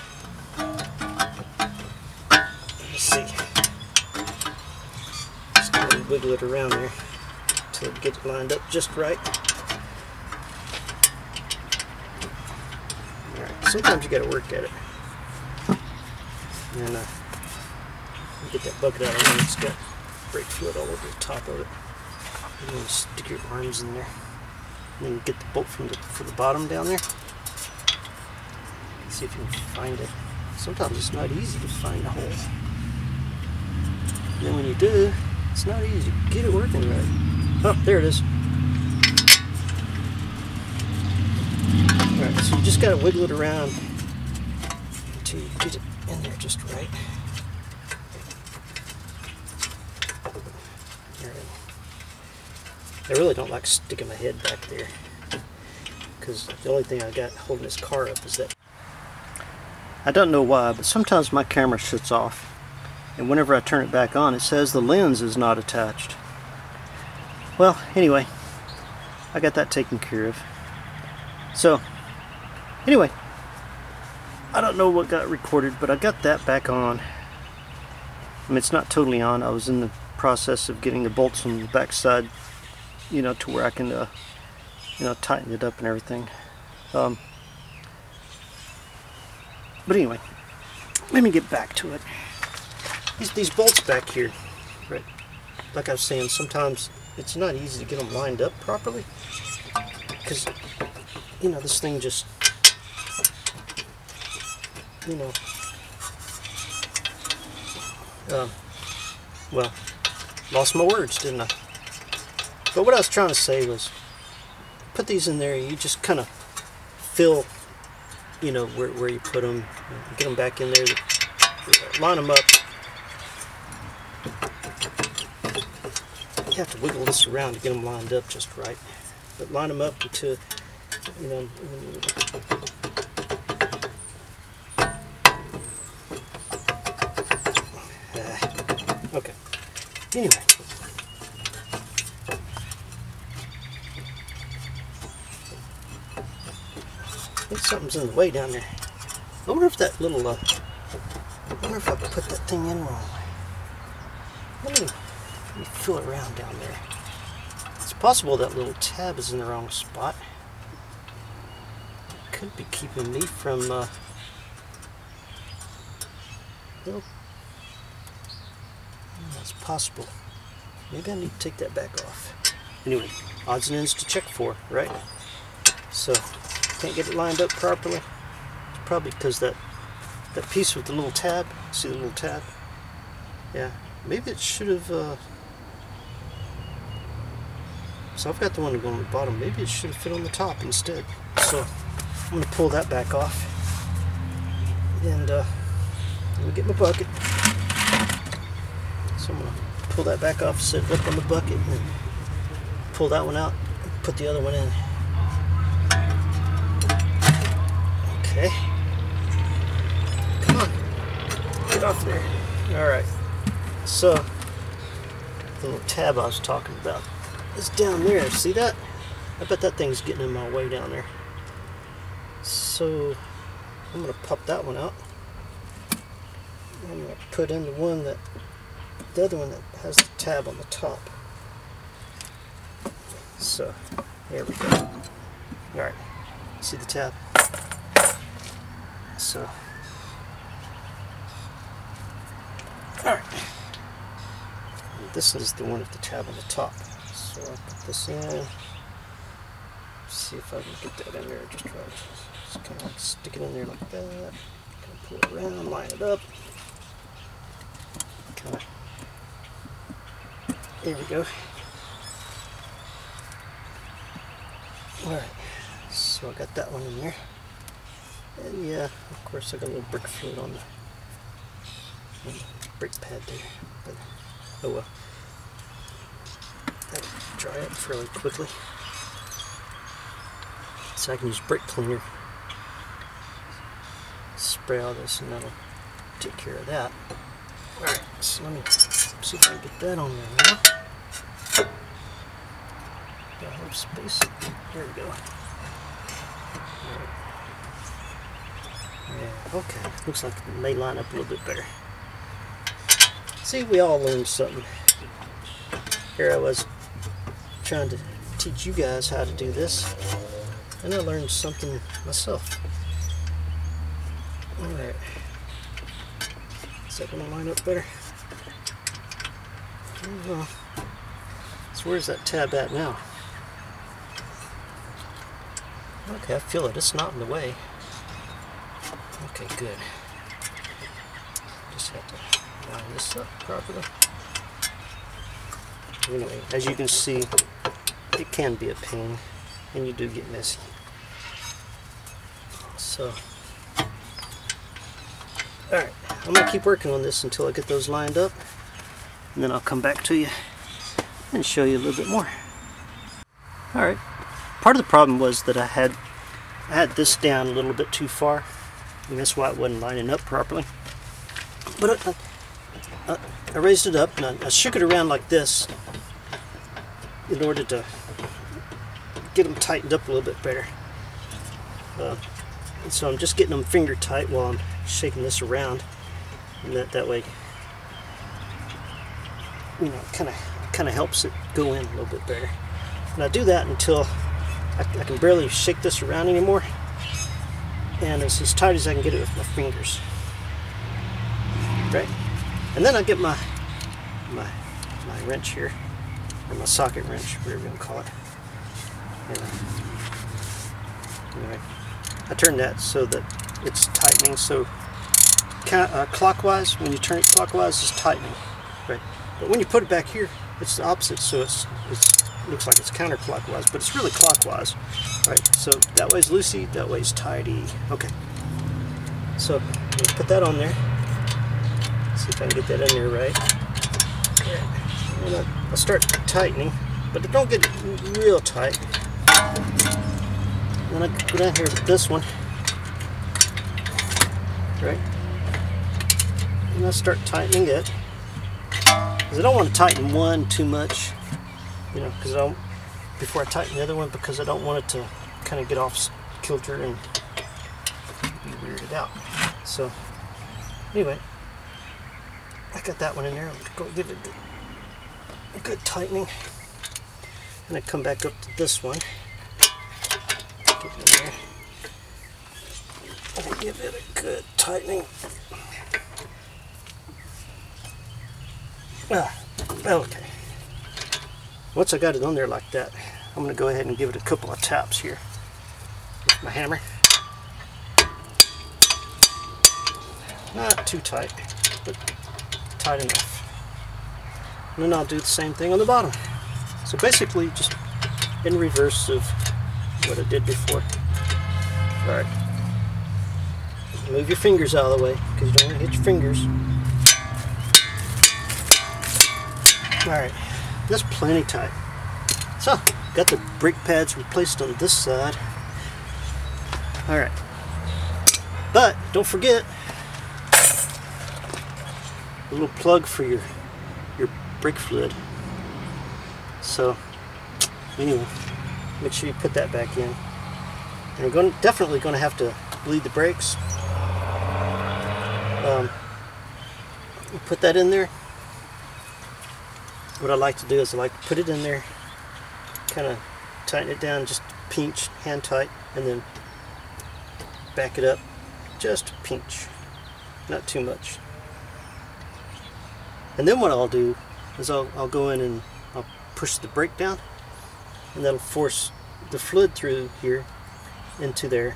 Let's see. Just gonna wiggle it around there until it gets lined up just right. Alright, sometimes you gotta work at it. And get that bucket out of the way. It's got brake fluid all over the top of it. And then you stick your arms in there. And then get the bolt from for the bottom down there. See if you can find it. Sometimes it's not easy to find a hole. And then when you do, it's not easy to get it working right. Oh, there it is. Alright, so you just gotta wiggle it around until you get it in there just right. I really don't like sticking my head back there, because the only thing I got holding this car up is that. I don't know why, but sometimes my camera shuts off, and whenever I turn it back on, it says the lens is not attached. Well, anyway, I got that taken care of. So, anyway, I don't know what got recorded, but I got that back on. I mean, it's not totally on. I was in the process of getting the bolts on the back side, you know, to where I can, you know, tighten it up and everything. But anyway, let me get back to it. These bolts back here, right? Like I was saying, sometimes it's not easy to get them lined up properly, because, you know, this thing just, you know, well, lost my words, didn't I? But what I was trying to say was, put these in there, you just kind of fill, you know, where you put them, get them back in there, line them up. You have to wiggle this around to get them lined up just right. But line them up until, you know, okay. Anyway. I think something's in the way down there. I wonder if that little, I wonder if I put that thing in wrong. Let me feel around down there. It's possible that little tab is in the wrong spot. It could be keeping me from, well, that's possible. Maybe I need to take that back off. Anyway, odds and ends to check for, right? So, can't get it lined up properly. It's probably because that piece with the little tab, see the little tab? Yeah, maybe it should have, so I've got the one going on the bottom. Maybe it should have fit on the top instead. So, I'm going to pull that back off. And, let me get my bucket. So I'm going to pull that back off, set it up on the bucket, and pull that one out, and put the other one in. Okay. Come on. Get off there. Alright. So, the little tab I was talking about is down there. See that? I bet that thing's getting in my way down there. So, I'm going to pop that one out. I'm going to put in the other one that has the tab on the top. So, there we go. Alright. See the tab? So, alright. This is the one with the tab on the top. So I'll put this in. See if I can get that in there just right. Just kind of like stick it in there like that. Kind of pull it around, line it up. Kind of. There we go. Alright, so I got that one in there. And yeah, of course I got a little brick fluid on the brake pad there. But oh well. That'll dry up fairly quickly. So I can use brake cleaner. Spray all this and that'll take care of that. Alright, so let me see if I can get that on there now. Got a little space. There we go. Alright. Yeah, okay. Looks like it may line up a little bit better. See, we all learned something. Here I was trying to teach you guys how to do this, and I learned something myself. Alright. Is that going to line up better? Well, so where's that tab at now? Okay, I feel it. It's not in the way. Okay, good. Just have to line this up properly. Anyway, as you can see, it can be a pain, and you do get messy. So, alright, I'm going to keep working on this until I get those lined up, and then I'll come back to you and show you a little bit more. Alright, part of the problem was that I had this down a little bit too far, and that's why it wasn't lining up properly. But I raised it up and I shook it around like this in order to get them tightened up a little bit better. And so I'm just getting them finger tight while I'm shaking this around, and that way, you know, kind of helps it go in a little bit better. And I do that until I can barely shake this around anymore, and it's as tight as I can get it with my fingers. Right? And then I get my wrench here, or my socket wrench, whatever you want to call it. And anyway, I turn that so that it's tightening. So clockwise, when you turn it clockwise, it's tightening, right? But when you put it back here, it's the opposite. So it looks like it's counterclockwise, but it's really clockwise, right? So that way's loosey, that way's tighty. Okay. So let's put that on there. See if I can get that in there right. And I'll start tightening, but don't get it real tight. Then I go down here with this one, right? And I start tightening it, because I don't want to tighten one too much, you know, because before I tighten the other one, because I don't want it to kind of get off kilter and be weirded out. So anyway, I got that one in there. I'll go give it a good tightening, and I come back up to this one. Get it in there. And give it a good tightening. Okay. Once I got it on there like that, I'm going to go ahead and give it a couple of taps here with my hammer. Not too tight, but tight enough. And then I'll do the same thing on the bottom. So basically just in reverse of what I did before. Alright. Move your fingers out of the way, because you don't want to hit your fingers. Alright. That's plenty tight. So, got the brake pads replaced on this side. Alright. But, don't forget, a little plug for your brake fluid. So anyway, make sure you put that back in. And we're definitely going to have to bleed the brakes. Put that in there. What I like to do is I like to put it in there, kind of tighten it down, just pinch, hand tight, and then back it up, just a pinch, not too much. And then what I'll do is I'll go in and I'll push the brake down, and that'll force the fluid through here into there,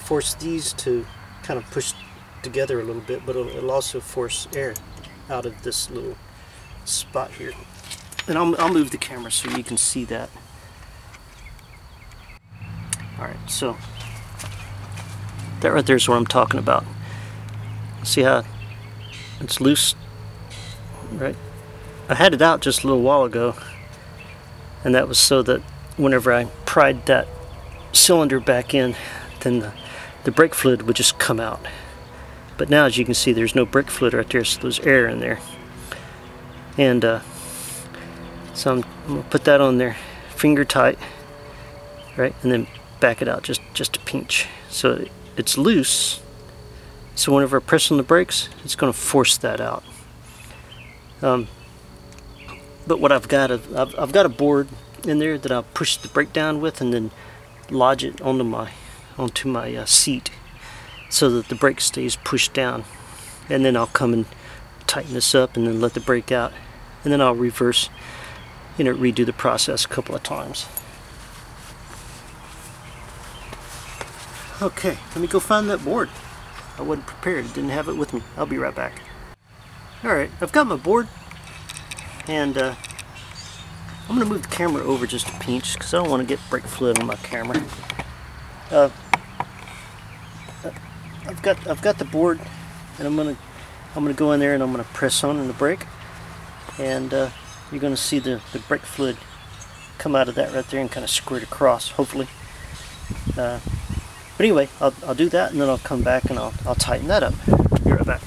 force these to kind of push together a little bit, but it'll also force air out of this little spot here. And I'll move the camera so you can see that. Alright, so that right there is what I'm talking about. See how it's loose, right? I had it out just a little while ago, and that was so that whenever I pried that cylinder back in, then the brake fluid would just come out. But now, as you can see, there's no brake fluid right there, so there's air in there. And so I'm going to put that on there, finger tight, right, and then back it out just a pinch. So it's loose, so whenever I press on the brakes, it's going to force that out. But what I've got, I've got a board in there that I'll push the brake down with, and then lodge it onto my seat, so that the brake stays pushed down. And then I'll come and tighten this up, and then let the brake out, and then I'll reverse, redo the process a couple of times. Okay, let me go find that board. I wasn't prepared, didn't have it with me. I'll be right back. Alright, I've got my board, and I'm going to move the camera over just a pinch because I don't want to get brake fluid on my camera. I've got the board, and I'm gonna go in there and I'm gonna press on the brake, and you're gonna see the brake fluid come out of that right there and kind of squirt across, hopefully. But anyway, I'll do that, and then I'll come back and I'll tighten that up. Be right back.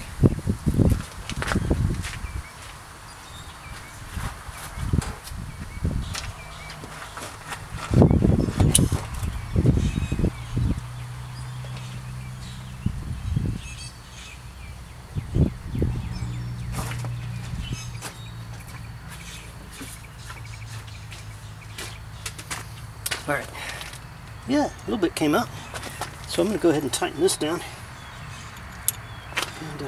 Alright, yeah, a little bit came out, so I'm going to go ahead and tighten this down, and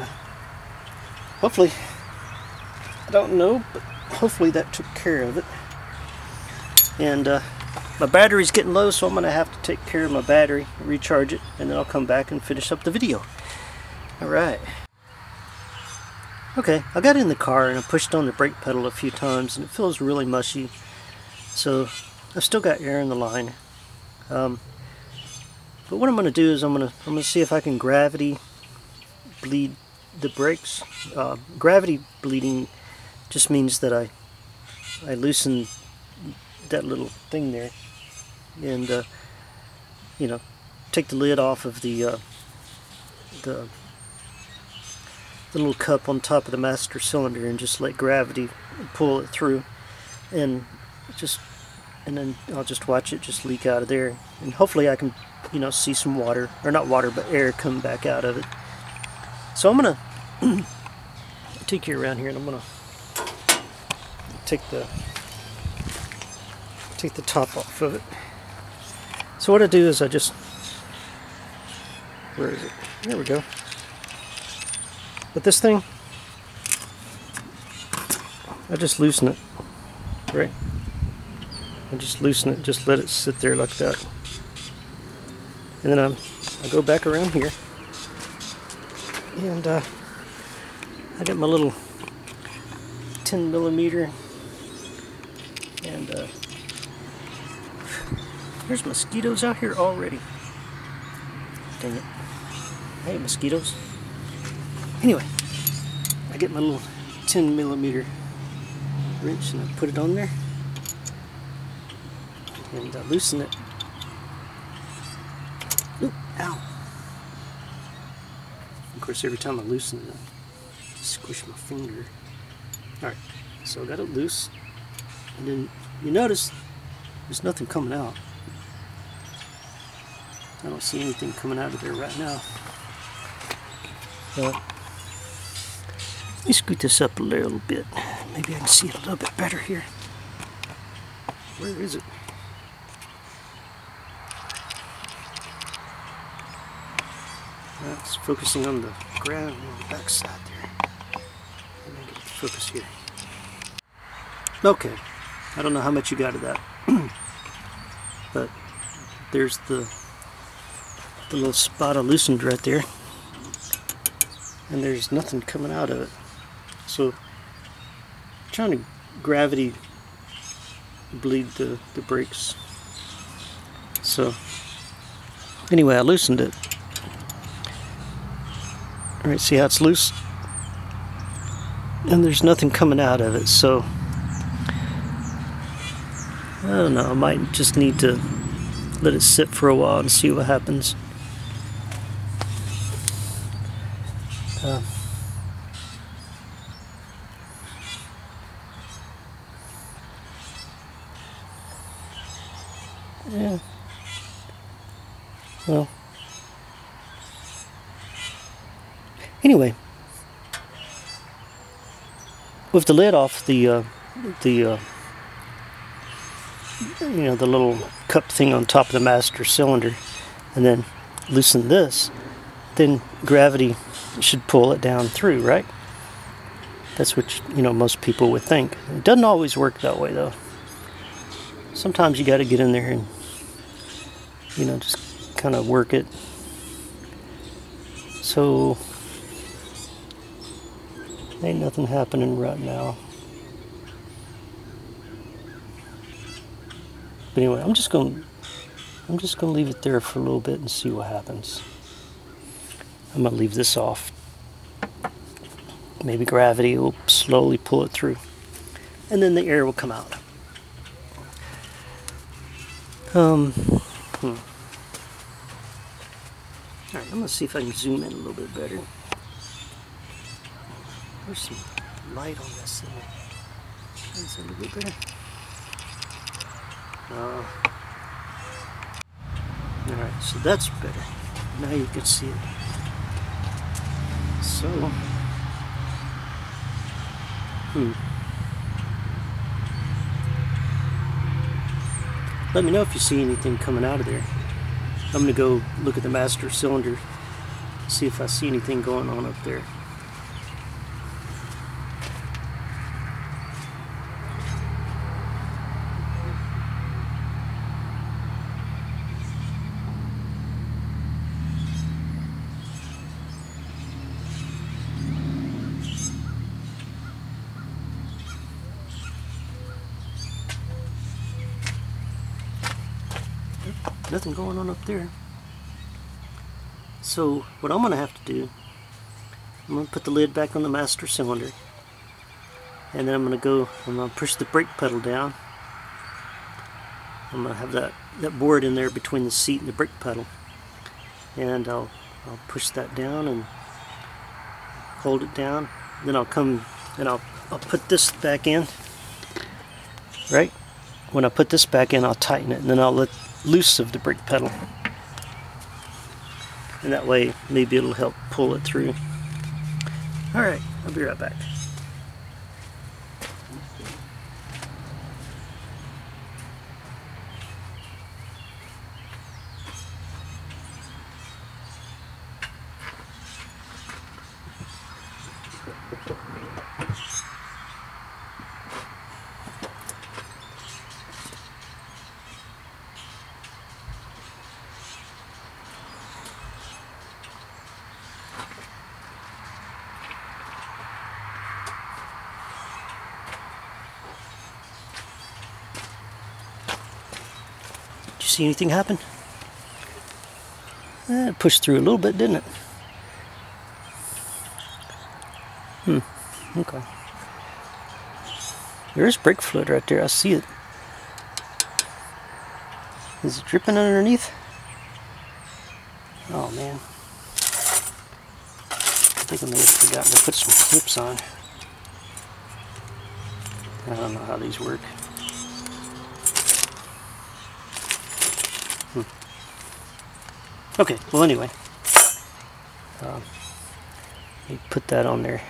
hopefully, I don't know, but hopefully that took care of it. And my battery's getting low, so I'm going to have to take care of my battery, recharge it, and then I'll come back and finish up the video. Alright. Okay, I got in the car and I pushed on the brake pedal a few times, and it feels really mushy, so I've still got air in the line. But what I'm going to do is I'm going to see if I can gravity bleed the brakes. Gravity bleeding just means that I loosen that little thing there, and take the lid off of the little cup on top of the master cylinder, and just let gravity pull it through, and then I'll just watch it just leak out of there, and hopefully I can see some water, or not water, but air come back out of it. So I'm gonna take you around here, and I'm gonna take the top off of it. So what I do is I just, where is it? There we go. But this thing, I just loosen it, right? I just loosen it, just let it sit there like that. And then I go back around here, and I got my little 10mm, and there's mosquitoes out here already. Dang it. I hate mosquitoes. Anyway, I get my little 10mm wrench and I put it on there, and I loosen it. Oop, ow. Of course, every time I loosen it, I squish my finger. Alright, so I got it loose, and then you notice there's nothing coming out. I don't see anything coming out of there right now. Let me scoot this up a little bit. Maybe I can see it a little bit better here. Where is it? That's focusing on the ground on the back side there. Let me get it to focus here. Okay, I don't know how much you got of that, but there's the the little spot I loosened right there, and there's nothing coming out of it. So I'm trying to gravity bleed the brakes. So anyway, I loosened it. Alright, see how it's loose? And there's nothing coming out of it, so I don't know, I might just need to let it sit for a while and see what happens. Yeah. Well. Anyway, with the lid off, the little cup thing on top of the master cylinder, and then loosen this, then gravity should pull it down through, right? That's what most people would think. It doesn't always work that way, though. Sometimes you got to get in there and just kind of work it. So ain't nothing happening right now. But anyway, I'm just gonna leave it there for a little bit and see what happens. I'm gonna leave this off. Maybe gravity will slowly pull it through, and then the air will come out. Alright, I'm gonna see if I can zoom in a little bit better. There's some light on this thing. Is that a little bit better? Alright, so that's better. Now you can see it. So, let me know if you see anything coming out of there. I'm going to go look at the master cylinder, see if I see anything going on up there. Nothing going on up there. So what I'm going to have to do, I'm going to put the lid back on the master cylinder, and then I'm going to push the brake pedal down. I'm going to have that board in there between the seat and the brake pedal, and I'll push that down and hold it down. Then I'll come and I'll put this back in. Right? When I put this back in, I'll tighten it, and then I'll let loose of the brake pedal, and that way maybe it'll help pull it through. Alright, I'll be right back. See anything happen? It pushed through a little bit, didn't it? Okay. There is brake fluid right there. I see it. Is it dripping underneath? Oh man. I think I may have forgotten to put some clips on. I don't know how these work. Okay, well anyway, you put that on there.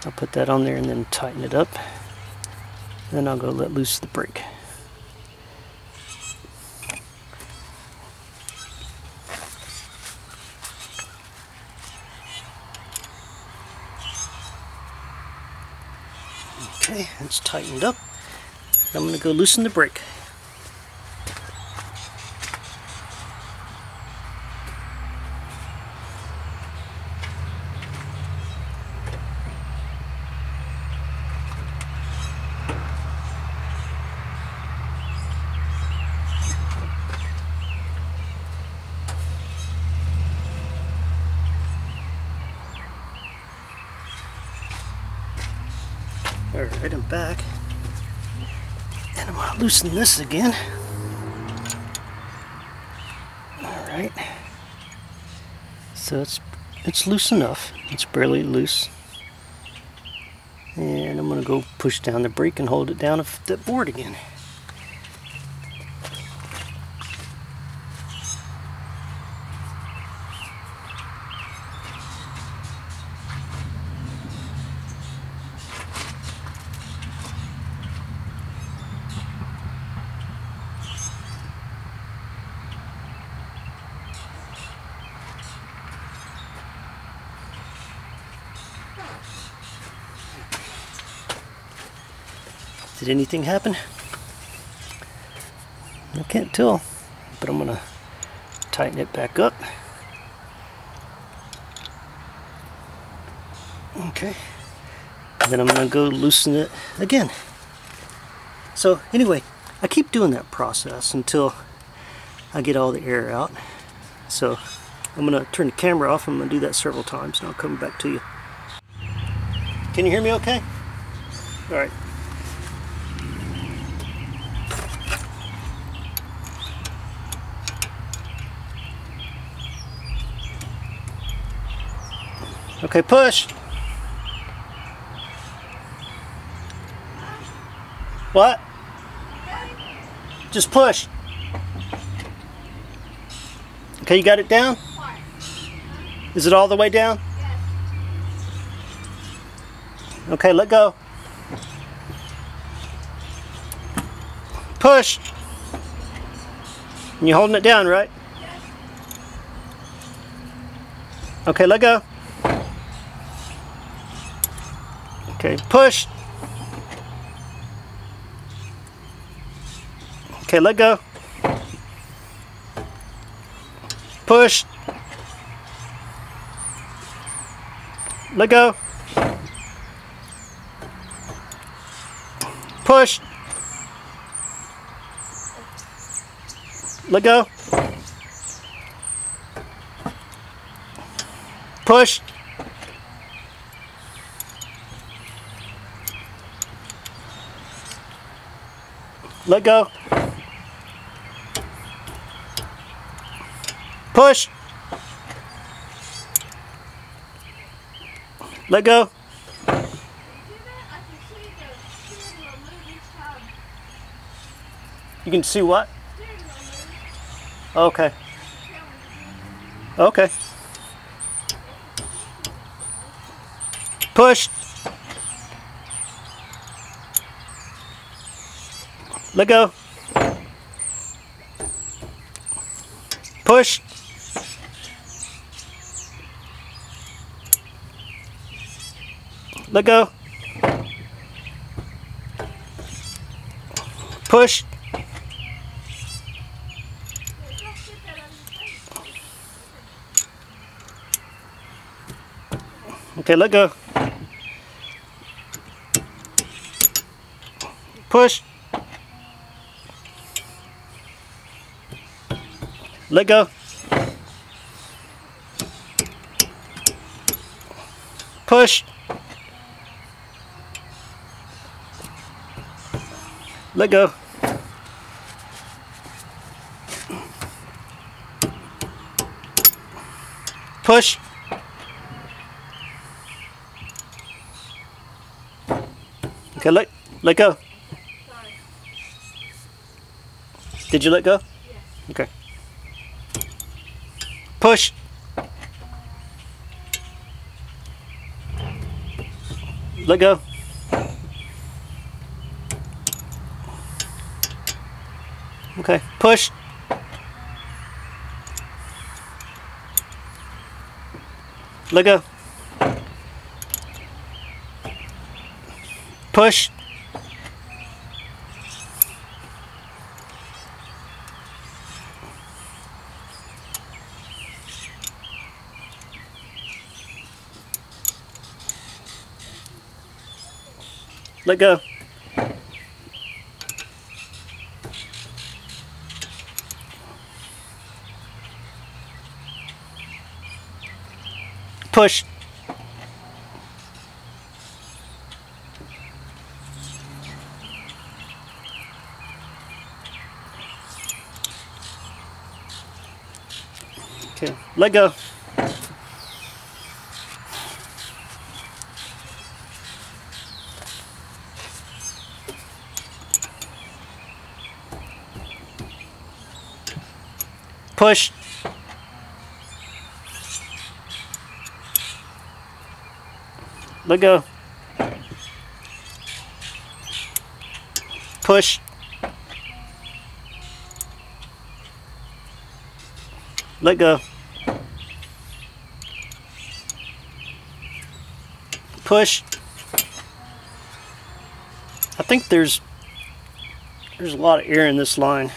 I'll put that on there and then tighten it up. Then I'll go let loose the brake. Okay, it's tightened up. I'm going to go loosen the brake. Alright, I'm back. And I'm going to loosen this again. Alright. So it's loose enough. It's barely loose. And I'm going to go push down the brake and hold it down off that board again. Did anything happen? I can't tell, but I'm gonna tighten it back up. Okay, and then I'm gonna go loosen it again. So anyway, I keep doing that process until I get all the air out. So I'm gonna turn the camera off. I'm gonna do that several times and I'll come back to you. Can you hear me okay? All right. Okay, push. What? Just push. Okay, you got it down? Is it all the way down? Okay, let go. Push. And you're holding it down, right? Okay, let go. Okay, push. Okay, let go. Push. Let go. Push. Let go. Push. Let go. Push. Let go. You can see what? Okay. Okay. Push. Let go. Push. Let go. Push. Okay, let go. Push. Let go. Push. Let go. Push. Okay, let go. Sorry. Did you let go? Yes. Okay. Push. Let go. Okay, push. Let go. Push. Let go. Push. Let go. Push. Let go. Push. Let go. Push. I think there's a lot of air in this line.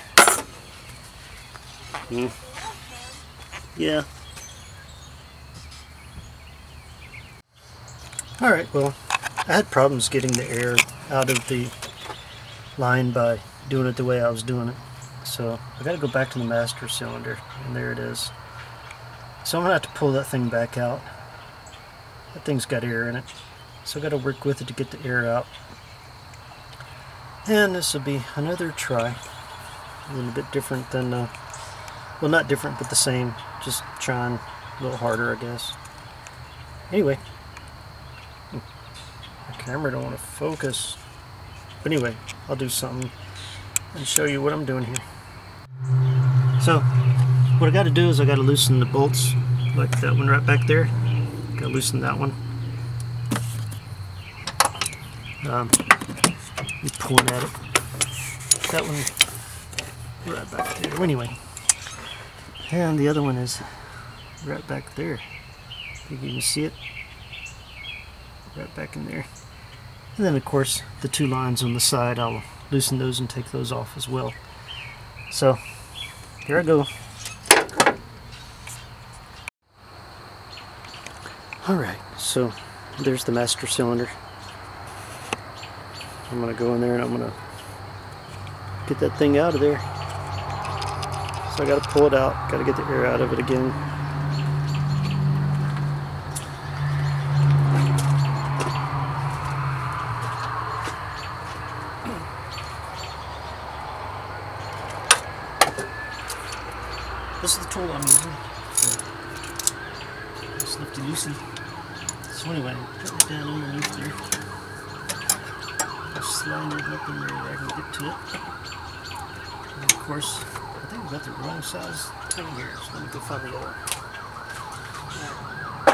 Yeah. Alright, well, I had problems getting the air out of the line by doing it the way I was doing it. So I got to go back to the master cylinder, and there it is. So I'm going to have to pull that thing back out. That thing's got air in it. So I got to work with it to get the air out. And this will be another try. A little bit different than, well, not different, but the same. Just trying a little harder, I guess. Anyway. My camera don't want to focus. But anyway, I'll do something and show you what I'm doing here. So, what I got to do is I got to loosen the bolts, like that one right back there. Got to loosen that one. I'm pulling at it. That one right back there. Anyway, and the other one is right back there. You can see it right back in there. And then of course the two lines on the side, I'll loosen those and take those off as well. So here I go. Alright, so there's the master cylinder. I'm going to go in there and I'm going to get that thing out of there. So I got to pull it out, got to get the air out of it again. This is the tool I'm using. It's nifty loosey. So anyway, put it down underneath there. Just slide it up in there where I can get to it. And of course, I think I've got the wrong size thing here, so let me go find the other. I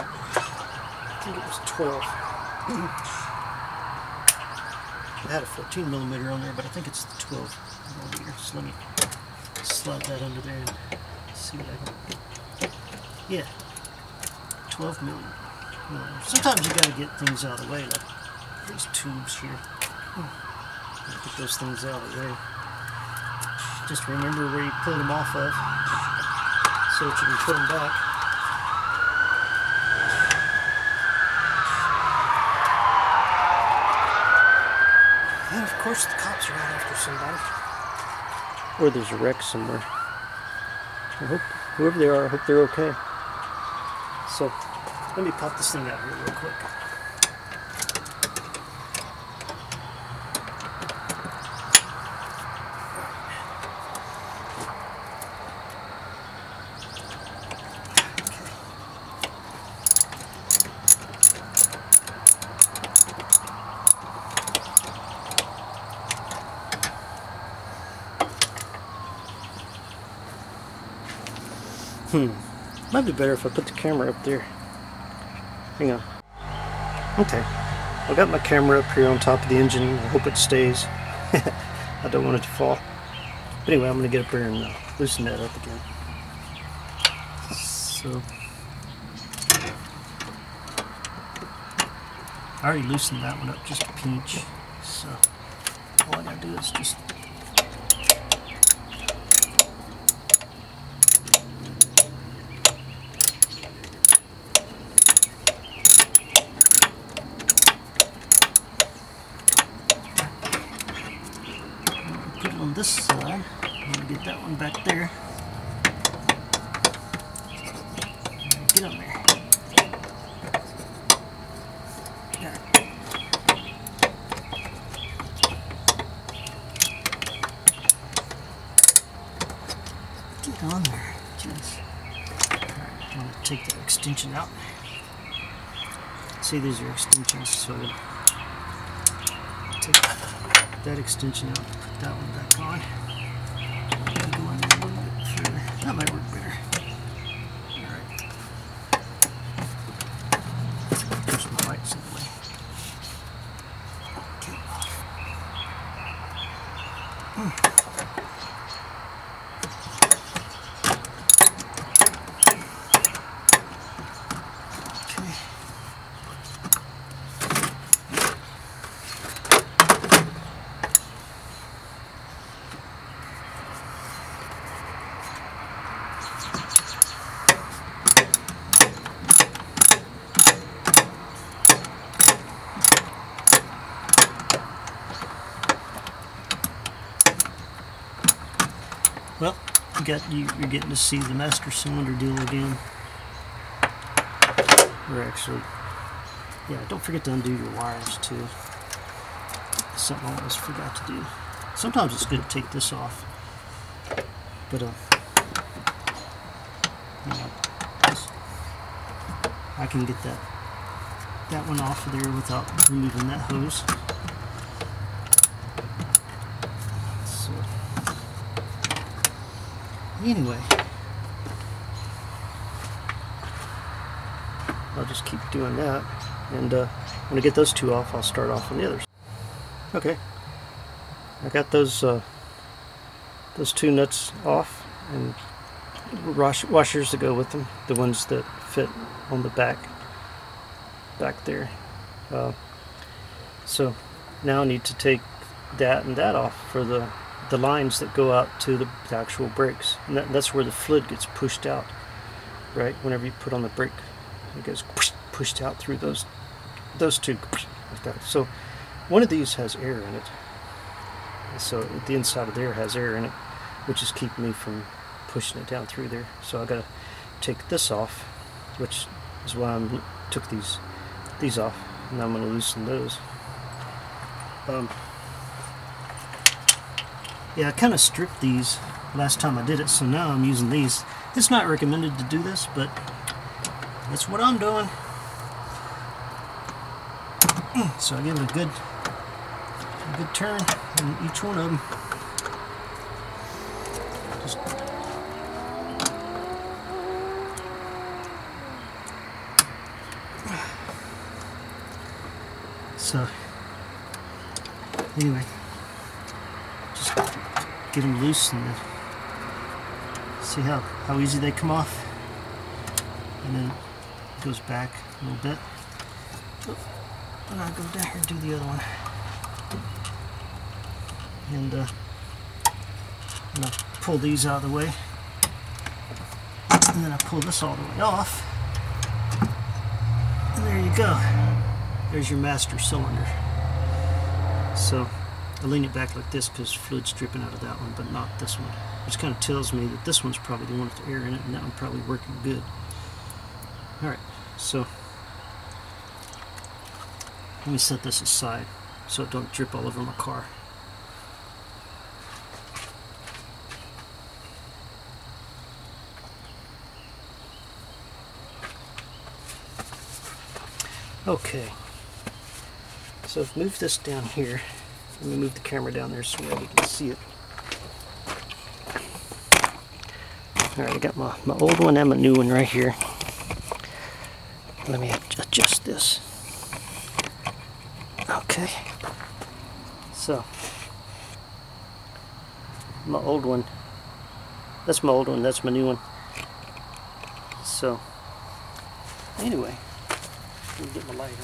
think it was 12. I had a 14mm on there, but I think it's the 12mm. So let me slide that under there and see what I can. Yeah, 12mm. Sometimes you gotta get things out of the way, like these tubes here. Get those things out of the way. Just remember where you pulled them off of, so that you can put them back. And of course the cops are out after somebody. Or there's a wreck somewhere. I hope, whoever they are, I hope they're okay. So, let me pop this thing out here real quick. Might be better if I put the camera up there. Hang on. Okay. I got my camera up here on top of the engine. I hope it stays. I don't want it to fall. But anyway, I'm going to get up here and loosen that up again. So, I already loosened that one up just a pinch. So, all I got to do is just on this side. I'm going to get that one back there. Get on there. Got it. Get on there. Jeez. Alright, extension out. See, these are extensions, so take that extension out, put that one back on. Go in there a little bit further. That might work better. Alright. Push my lights in the way. Okay. Well, you're getting to see the master cylinder deal again. Or actually, yeah, don't forget to undo your wires too. Something I always forgot to do. Sometimes it's good to take this off, but you know, I can get that one off of there without removing that hose. Anyway, I'll just keep doing that, and when I get those two off, I'll start off on the others. Okay, I got those two nuts off, and washers to go with them, the ones that fit on the back there. So now I need to take that and that off for the lines that go out to the actual brakes, and that's where the fluid gets pushed out, right? Whenever you put on the brake, it gets pushed out through those two like that. So one of these has air in it, so the inside of there has air in it, which is keeping me from pushing it down through there. So I gotta take this off, which is why I took these off, and I'm gonna loosen those. Yeah, I kind of stripped these last time I did it, so now I'm using these. It's not recommended to do this, but that's what I'm doing. So I give it a good turn in each one of them. Just so anyway, just get them loose and see how easy they come off, and then it goes back a little bit. And I'll go down here and do the other one, and I'll pull these out of the way, and then I pull this all the way off, and there you go. There's your master cylinder. So I lean it back like this because fluid's dripping out of that one, but not this one, which kind of tells me that this one's probably the one with the air in it, and that one's probably working good. Alright, so let me set this aside so it don't drip all over my car. Okay, so I've moved this down here. Let me move the camera down there so we can see it. Alright, I got my old one and my new one right here. Let me adjust this. Okay, so my old one, that's my old one, that's my new one. So anyway, let me get my light on.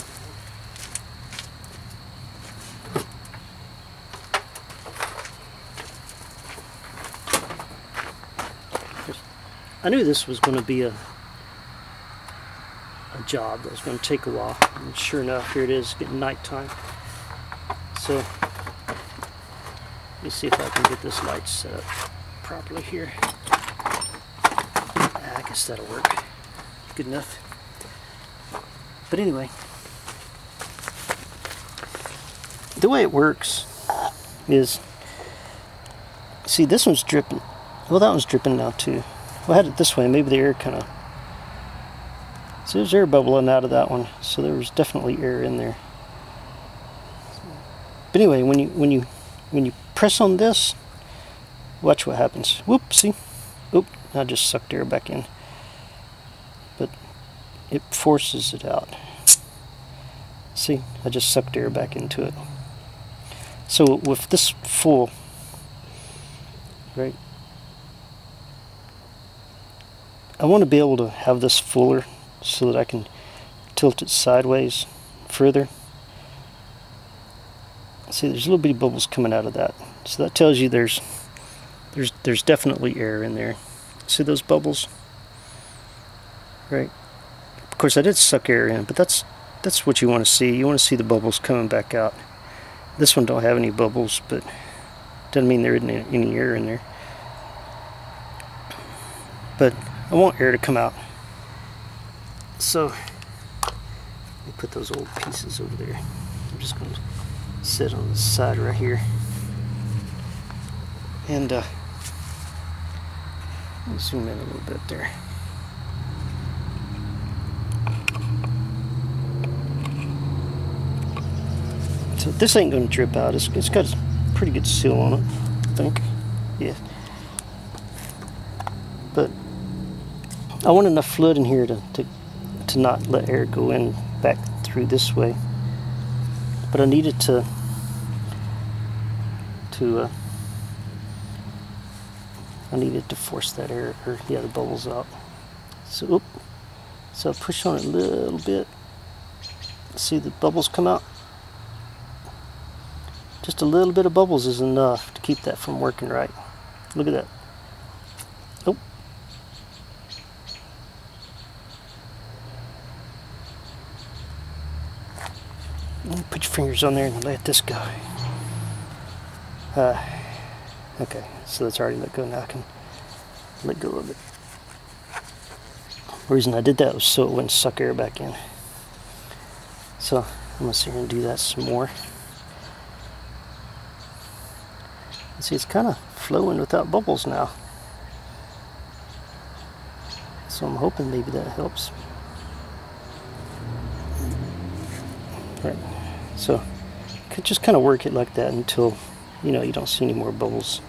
I knew this was going to be a job that was going to take a while, and sure enough, here it is, getting nighttime. So let me see if I can get this light set up properly here. I guess that'll work good enough. But anyway, the way it works is, see, this one's dripping. Well, that one's dripping now too. Well, I had it this way, maybe the air kind of So there's air bubbling out of that one, so there was definitely air in there. But anyway, when you press on this, watch what happens. Whoop, see? Oop, I just sucked air back in. But it forces it out. See, I just sucked air back into it. So with this full, right, I want to be able to have this fuller so that I can tilt it sideways further. See, there's little bitty bubbles coming out of that. So that tells you there's definitely air in there. See those bubbles? Right. Of course I did suck air in, but that's what you want to see. You want to see the bubbles coming back out. This one don't have any bubbles, but doesn't mean there isn't any air in there. But I want air to come out. So let me put those old pieces over there. I'm just going to sit on the side right here. And let me zoom in a little bit there. So this ain't going to drip out. It's got a pretty good seal on it, I think. Yeah. But I want enough fluid in here to not let air go in back through this way. But I needed to force that air, or yeah, the bubbles out. So I push on it a little bit. See the bubbles come out? Just a little bit of bubbles is enough to keep that from working right. Look at that. Oh. Put your fingers on there and let this go. Okay, so that's already let go. Now I can let go of it. The reason I did that was so it wouldn't suck air back in. So I'm going to sit here and do that some more. See, it's kind of flowing without bubbles now. So I'm hoping maybe that helps. Right. So could just kind of work it like that until, you know, you don't see any more bubbles.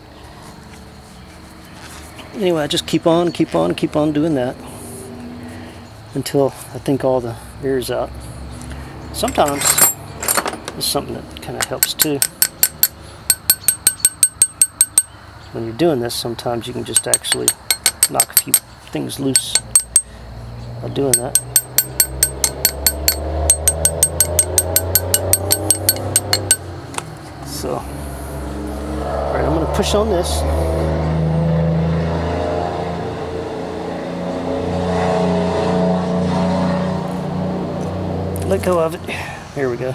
Anyway, I just keep on doing that until I think all the air is out. Sometimes it's something that kind of helps too. When you're doing this, sometimes you can just actually knock a few things loose by doing that. So, alright, I'm going to push on this. Let go of it. There we go.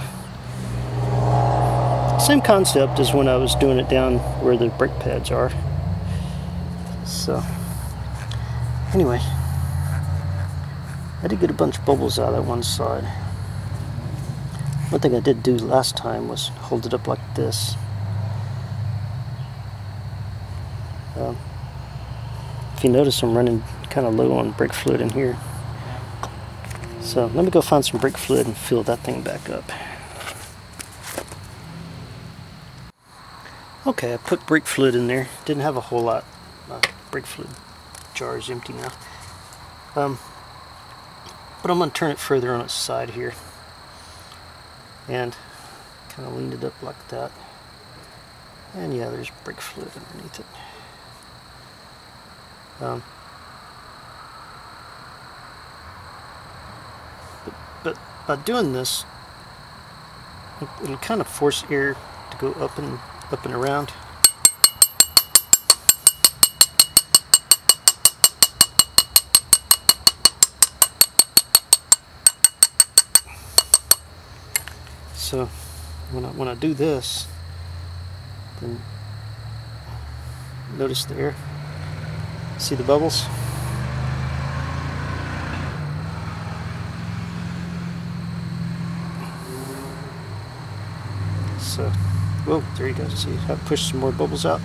Same concept as when I was doing it down where the brake pads are. So, anyway, I did get a bunch of bubbles out of that one side. One thing I did do last time was hold it up like this. If you notice, I'm running kind of low on brake fluid in here. So let me go find some brake fluid and fill that thing back up. Okay, I put brake fluid in there. Didn't have a whole lot. My brake fluid jar is empty now. But I'm going to turn it further on its side here. And kind of lean it up like that. And yeah, there's brake fluid underneath it. But by doing this, it'll kind of force air to go up and around. So when I do this, then notice the air. See the bubbles? So, whoa, there you go. See, I pushed some more bubbles out.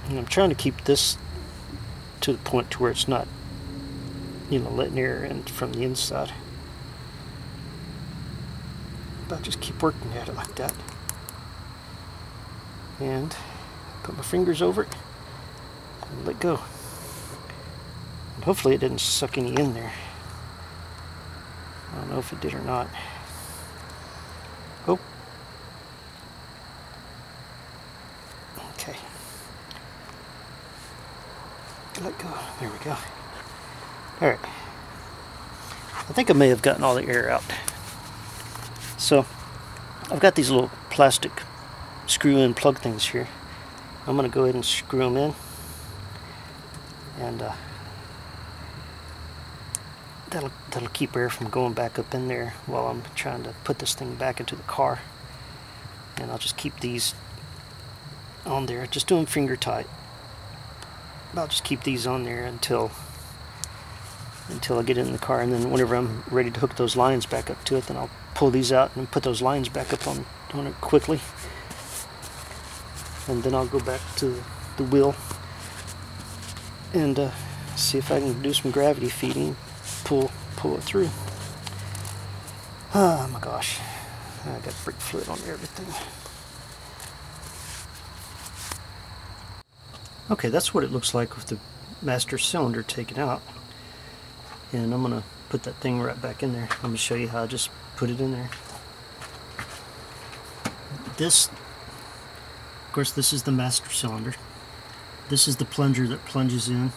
And I'm trying to keep this to the point to where it's not letting air in from the inside. But just keep working at it like that. And put my fingers over it and let go. And hopefully it didn't suck any in there. I don't know if it did or not. Oh. Okay. Let go. There we go. Alright. I think I may have gotten all the air out. So, I've got these little plastic screw-in plug things here. I'm going to go ahead and screw them in. And that'll keep air from going back up in there while I'm trying to put this thing back into the car. And I'll just keep these on there. Just do them finger tight. I'll just keep these on there until I get it in the car, and then whenever I'm ready to hook those lines back up to it, then I'll pull these out and put those lines back up on it quickly. And then I'll go back to the wheel and see if I can do some gravity feeding, pull it through. Oh my gosh, I got brake fluid on everything. Okay, that's what it looks like with the master cylinder taken out. And I'm going to put that thing right back in there. Let me show you how I just put it in there. This, of course, this is the master cylinder. This is the plunger that plunges in.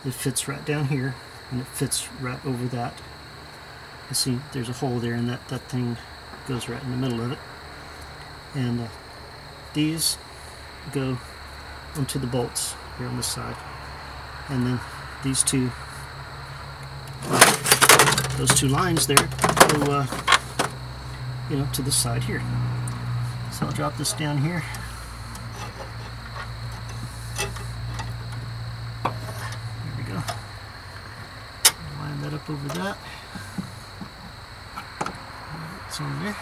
It fits right down here, and it fits right over that. You see, there's a hole there, and that thing goes right in the middle of it. And these go onto the bolts here on this side. And then these two, those two lines there go, to the side here. So I'll drop this down here. There we go. Line that up over that. It's on there.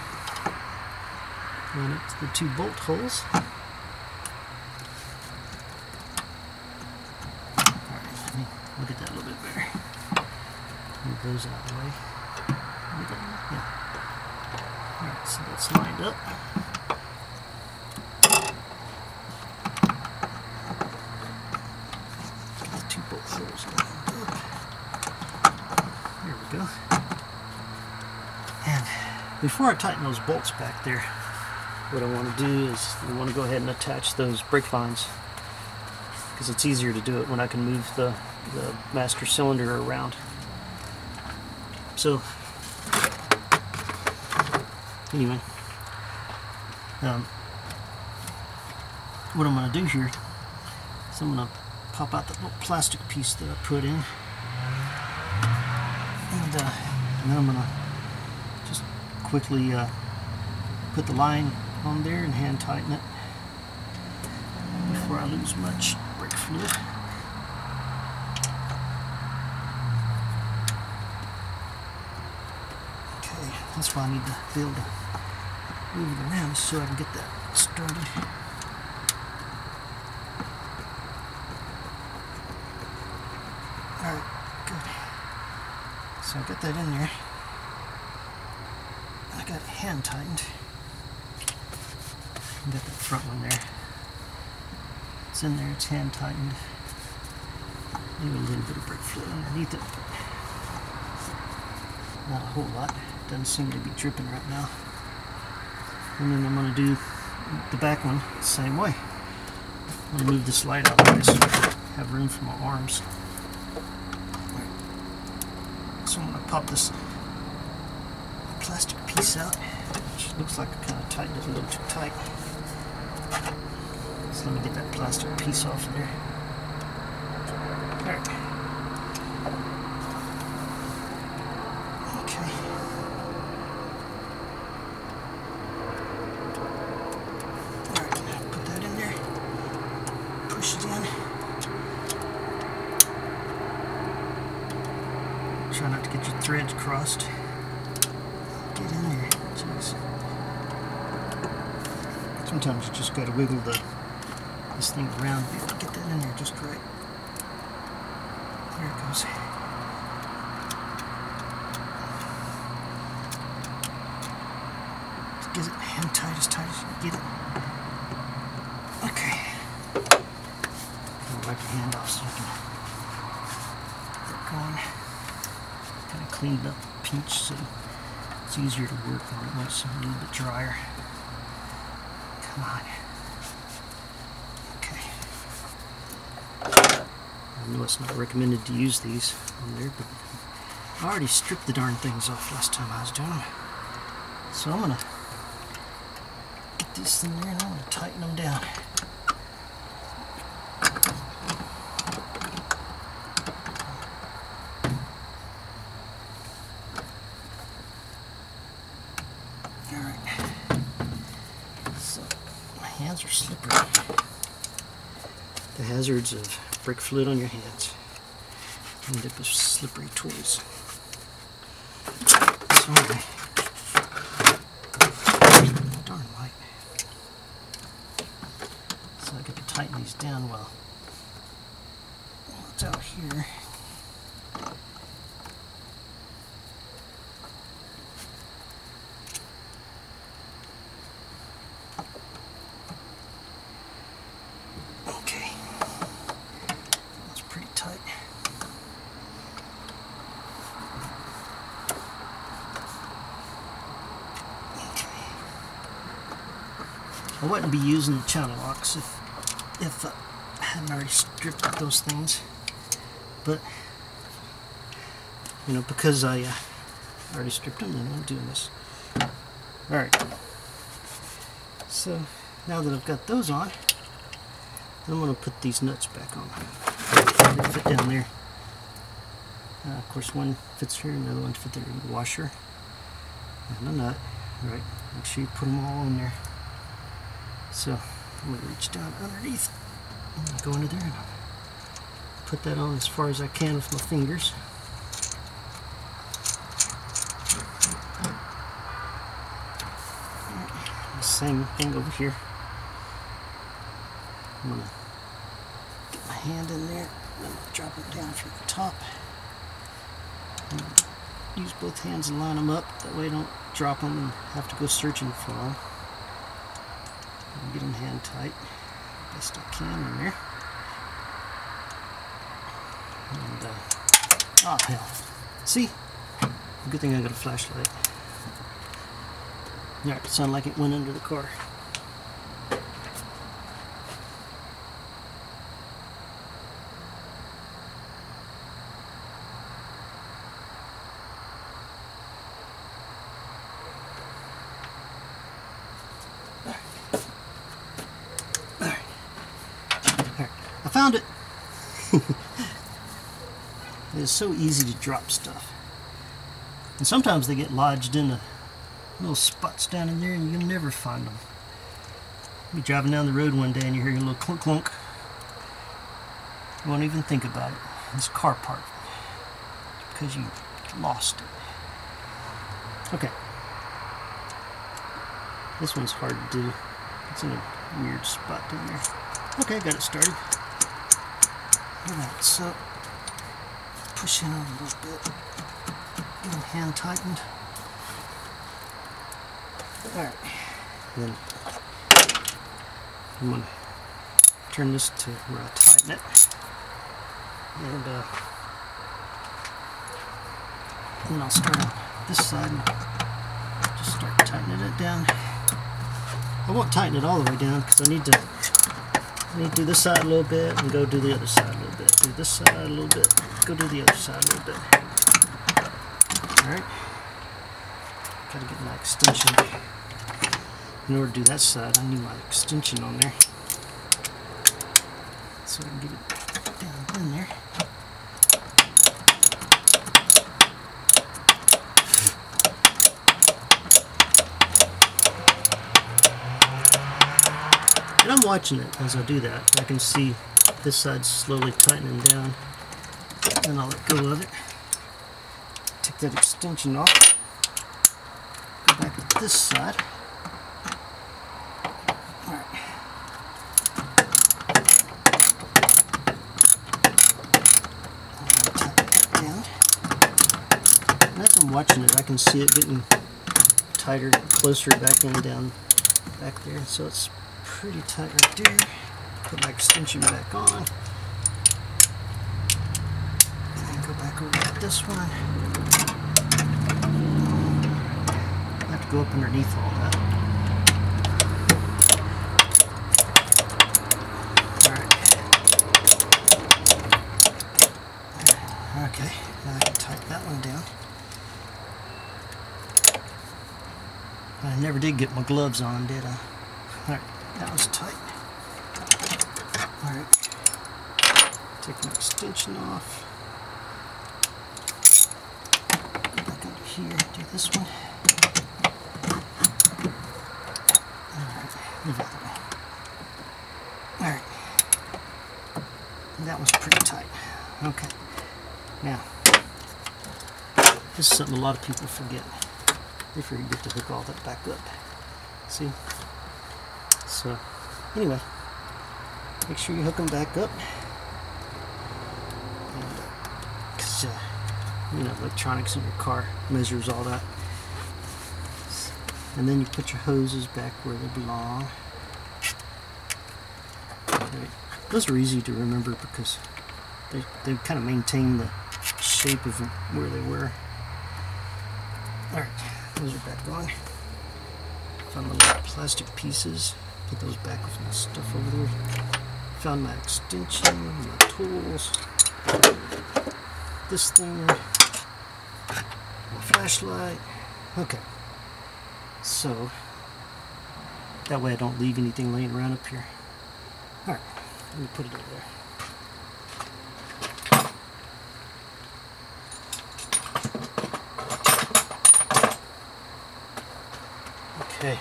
Line up to the two bolt holes. Alright, let me look at that a little bit better. Move those out of the way. Yeah. Alright, so that's lined up. Get the two bolt holes lined up. There we go. And before I tighten those bolts back there, what I want to do is I want to go ahead and attach those brake lines, because it's easier to do it when I can move the master cylinder around. So anyway, what I'm going to do here is I'm going to pop out that little plastic piece that I put in, and then I'm going to just quickly put the line on there and hand tighten it before I lose much brake fluid. That's why I need to be able to move it around so I can get that started. Alright, good. So I got that in there. I got it hand tightened. I got that front one there. It's in there, it's hand tightened. Maybe a little bit of brake fluid underneath it. Not a whole lot. Doesn't seem to be dripping right now. And then I'm going to do the back one the same way. I'm going to move this light out of the way so I have room for my arms. So I'm going to pop this plastic piece out, which looks like I kind of tightened it a little too tight. So let me get that plastic piece off of there. Alright. Try not to get your threads crossed. Get in there. Jeez. Sometimes you just got to wiggle this thing around to be able to get that in there just right. There it goes. get it hand tight as you can get it. Okay. Wipe your hand off so you can get it going. Kind of clean it up the pinch so it's easier to work on it once it's a little bit drier. Come on. Okay. I know it's not recommended to use these on there, but I already stripped the darn things off last time I was doing them. So I'm going to get these in there and I'm going to tighten them down. Alright. So my hands are slippery. The hazards of brake fluid on your hands. End up with slippery tools. Sorry. Darn light. So I got to tighten these down well. It's out here. Okay. That's pretty tight. I wouldn't be using the channel locks if I hadn't already stripped those things, but you know, because I already stripped them, then I'm doing this. Alright, so now that I've got those on, I'm going to put these nuts back on. They fit down there. Of course, one fits here, another one fits there. The washer and a nut. Right, make sure you put them all on there. So I'm going to reach down underneath and go under there and put that on as far as I can with my fingers. The same thing over here. I'm going to get my hand in there and drop it down from the top. And use both hands and line them up. That way I don't drop them and have to go searching for them. And get them hand tight best I can in there. And oh hell, see, good thing I got a flashlight. Alright, it sounded like it went under the car. I found it! It's so easy to drop stuff. And sometimes they get lodged in the little spots down in there and you'll never find them. You'll be driving down the road one day and you hear a little clunk clunk. You won't even think about it. It's a car part. Because you lost it. Okay. This one's hard to do. It's in a weird spot down there. Okay, got it started. Alright, so push in a little bit. Get them hand tightened. Alright. Then I'm going to turn this to where I tighten it. And then I'll start on this side and just start tightening it down. I won't tighten it all the way down because I need to do this side a little bit and go do the other side a little bit. Do this side a little bit, go do the other side a little bit. Alright. Gotta get my extension. In order to do that side, I need my extension on there. So I can get it down in there. And I'm watching it as I do that. I can see this side slowly tightening down. And I'll let go of it. Take that extension off. Go back to this side. Alright. Tighten that down. And as I'm watching it, I can see it getting tighter, closer back in down back there. So it's pretty tight right there. Put my extension back on. And then go back over to this one. I have to go up underneath all that. Okay, now I can tighten that one down. I never did get my gloves on, did I? Alright, that was tight. Alright, take my extension off. Go back under here, do this one. Alright, move out of the way. Alright, that was pretty tight. Okay. Now, this is something a lot of people forget. They forget to hook all that back up. See? So, anyway, make sure you hook them back up. Because, you know, electronics in your car measures all that. And then you put your hoses back where they belong. Okay. Those are easy to remember because they kind of maintain the shape of them where they were. Alright, those are back on. Found my little plastic pieces. Put those back with my stuff over there. Found my extension, my tools, this thing, my flashlight. Okay. So, that way I don't leave anything laying around up here. Alright, let me put it over there. Okay,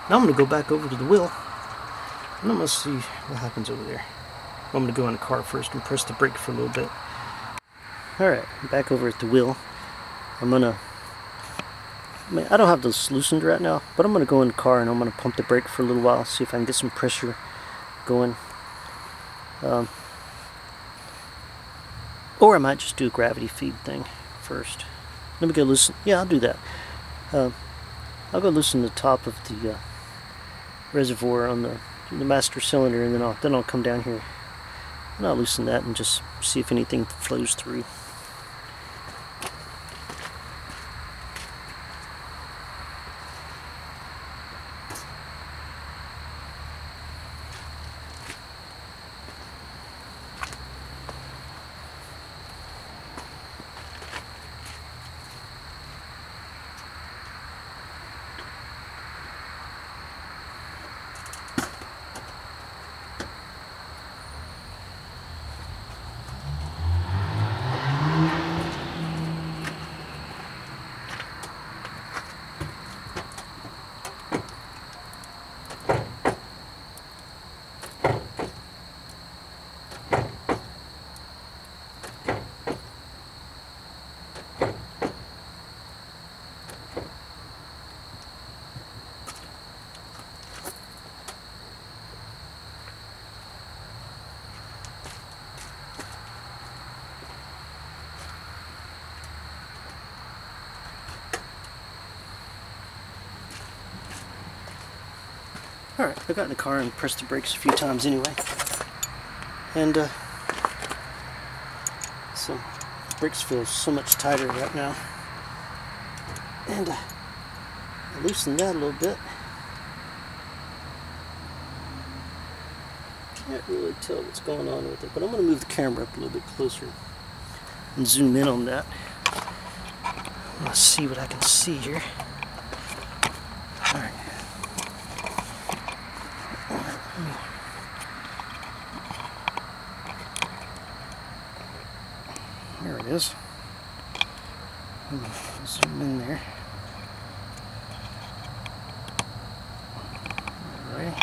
now I'm going to go back over to the wheel and I'm going to see what happens over there. I'm going to go in the car first and press the brake for a little bit. Alright, I'm back over at the wheel. I don't have those loosened right now, but I'm going to go in the car and I'm going to pump the brake for a little while, see if I can get some pressure going. Or I might just do a gravity feed thing first. Let me go loosen. Yeah, I'll do that. I'll go loosen the top of the reservoir on the master cylinder, and then I'll come down here and I'll loosen that and just see if anything flows through. Alright, I got in the car and pressed the brakes a few times anyway. And, so, the brakes feel so much tighter right now. And, I loosened that a little bit. Can't really tell what's going on with it, but I'm going to move the camera up a little bit closer and zoom in on that. Let's see what I can see here. Alright. There it is. Zoom in there. Alright.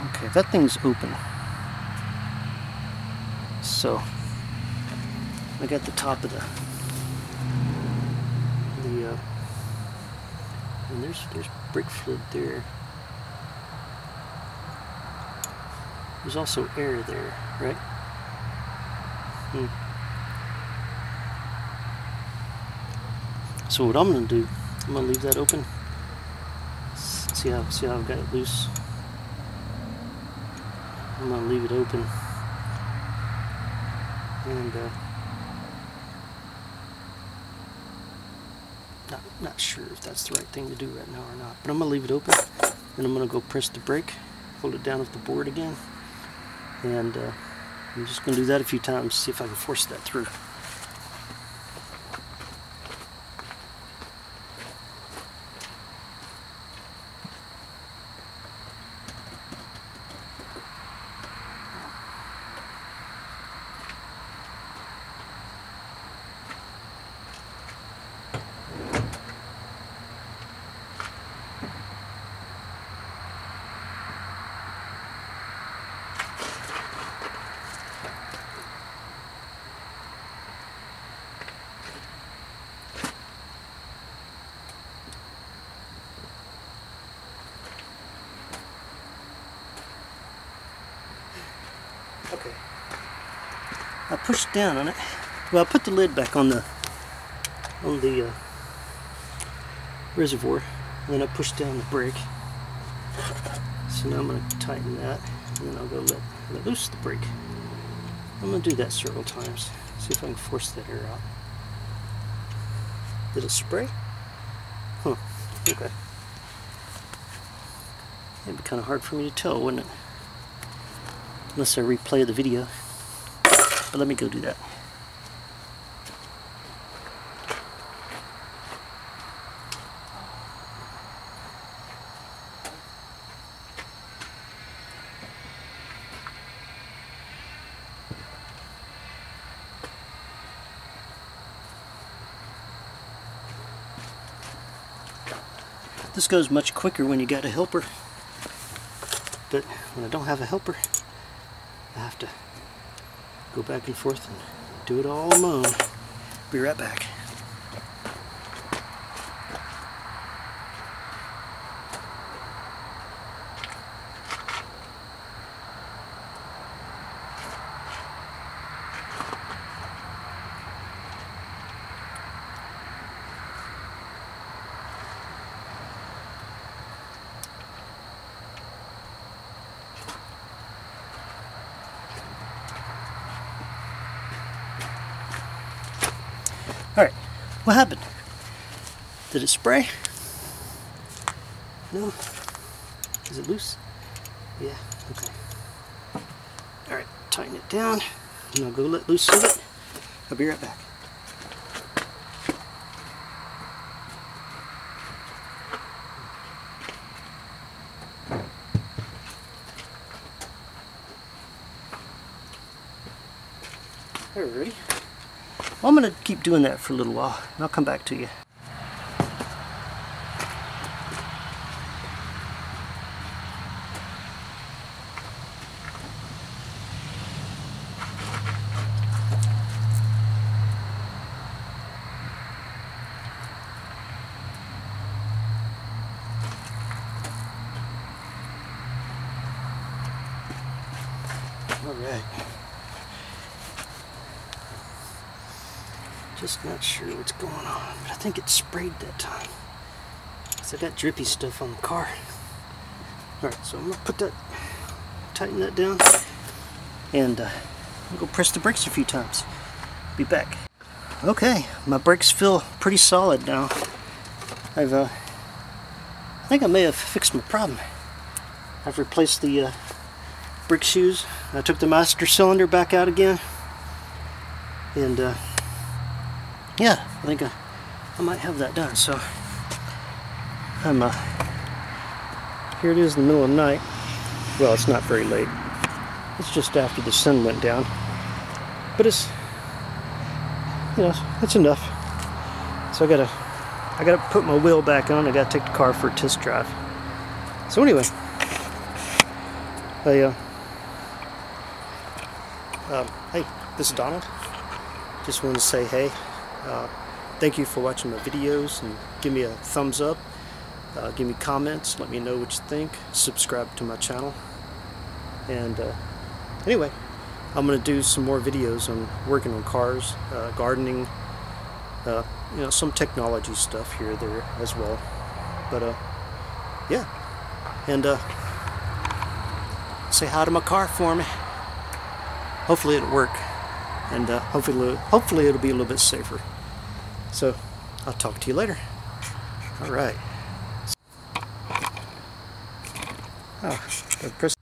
Okay, that thing's open. So I got the top of the and there's brake fluid there. There's also air there, right? So what I'm going to do, I'm going to leave that open. See how I've got it loose? I'm going to leave it open. And not sure if that's the right thing to do right now or not. But I'm going to leave it open. Then I'm going to go press the brake, hold it down with the board again. And I'm just going to do that a few times, see if I can force that through. Okay. I pushed down on it. Well, I put the lid back on the reservoir, and then I pushed down the brake. So now I'm going to tighten that, and then I'll go let loose the brake. I'm going to do that several times. See if I can force that air out. Did it spray? Huh. Okay. It'd be kind of hard for me to tell, wouldn't it? Unless I replay the video. But let me go do that. This goes much quicker when you got a helper. But when I don't have a helper, I have to go back and forth and do it all alone. Be right back. Alright, what happened? Did it spray? No? Is it loose? Yeah, okay. Alright, tighten it down, and I'll go let loose of it. I'll be right back. Alrighty. Well, I'm going to keep doing that for a little while, and I'll come back to you. Alright. Just not sure what's going on, but I think it sprayed that time. So I got drippy stuff on the car. Alright, so I'm going to put that, tighten that down, and I'll go press the brakes a few times. Be back. Okay, my brakes feel pretty solid now. I think I may have fixed my problem. I've replaced the brake shoes. I took the master cylinder back out again, and yeah, I think I might have that done. So I'm here it is in the middle of the night. Well, it's not very late. It's just after the sun went down, but it's, you know, it's enough. So I gotta put my wheel back on. I gotta take the car for a test drive. So anyway, hey, this is Donald. Just wanted to say hey. Thank you for watching my videos, and give me a thumbs up, give me comments, let me know what you think, subscribe to my channel, and anyway, I'm going to do some more videos on working on cars, gardening, You know, some technology stuff here or there as well. But yeah, and say hi to my car for me. Hopefully it'll work, and hopefully it'll be a little bit safer. So I'll talk to you later. All right. Oh, press.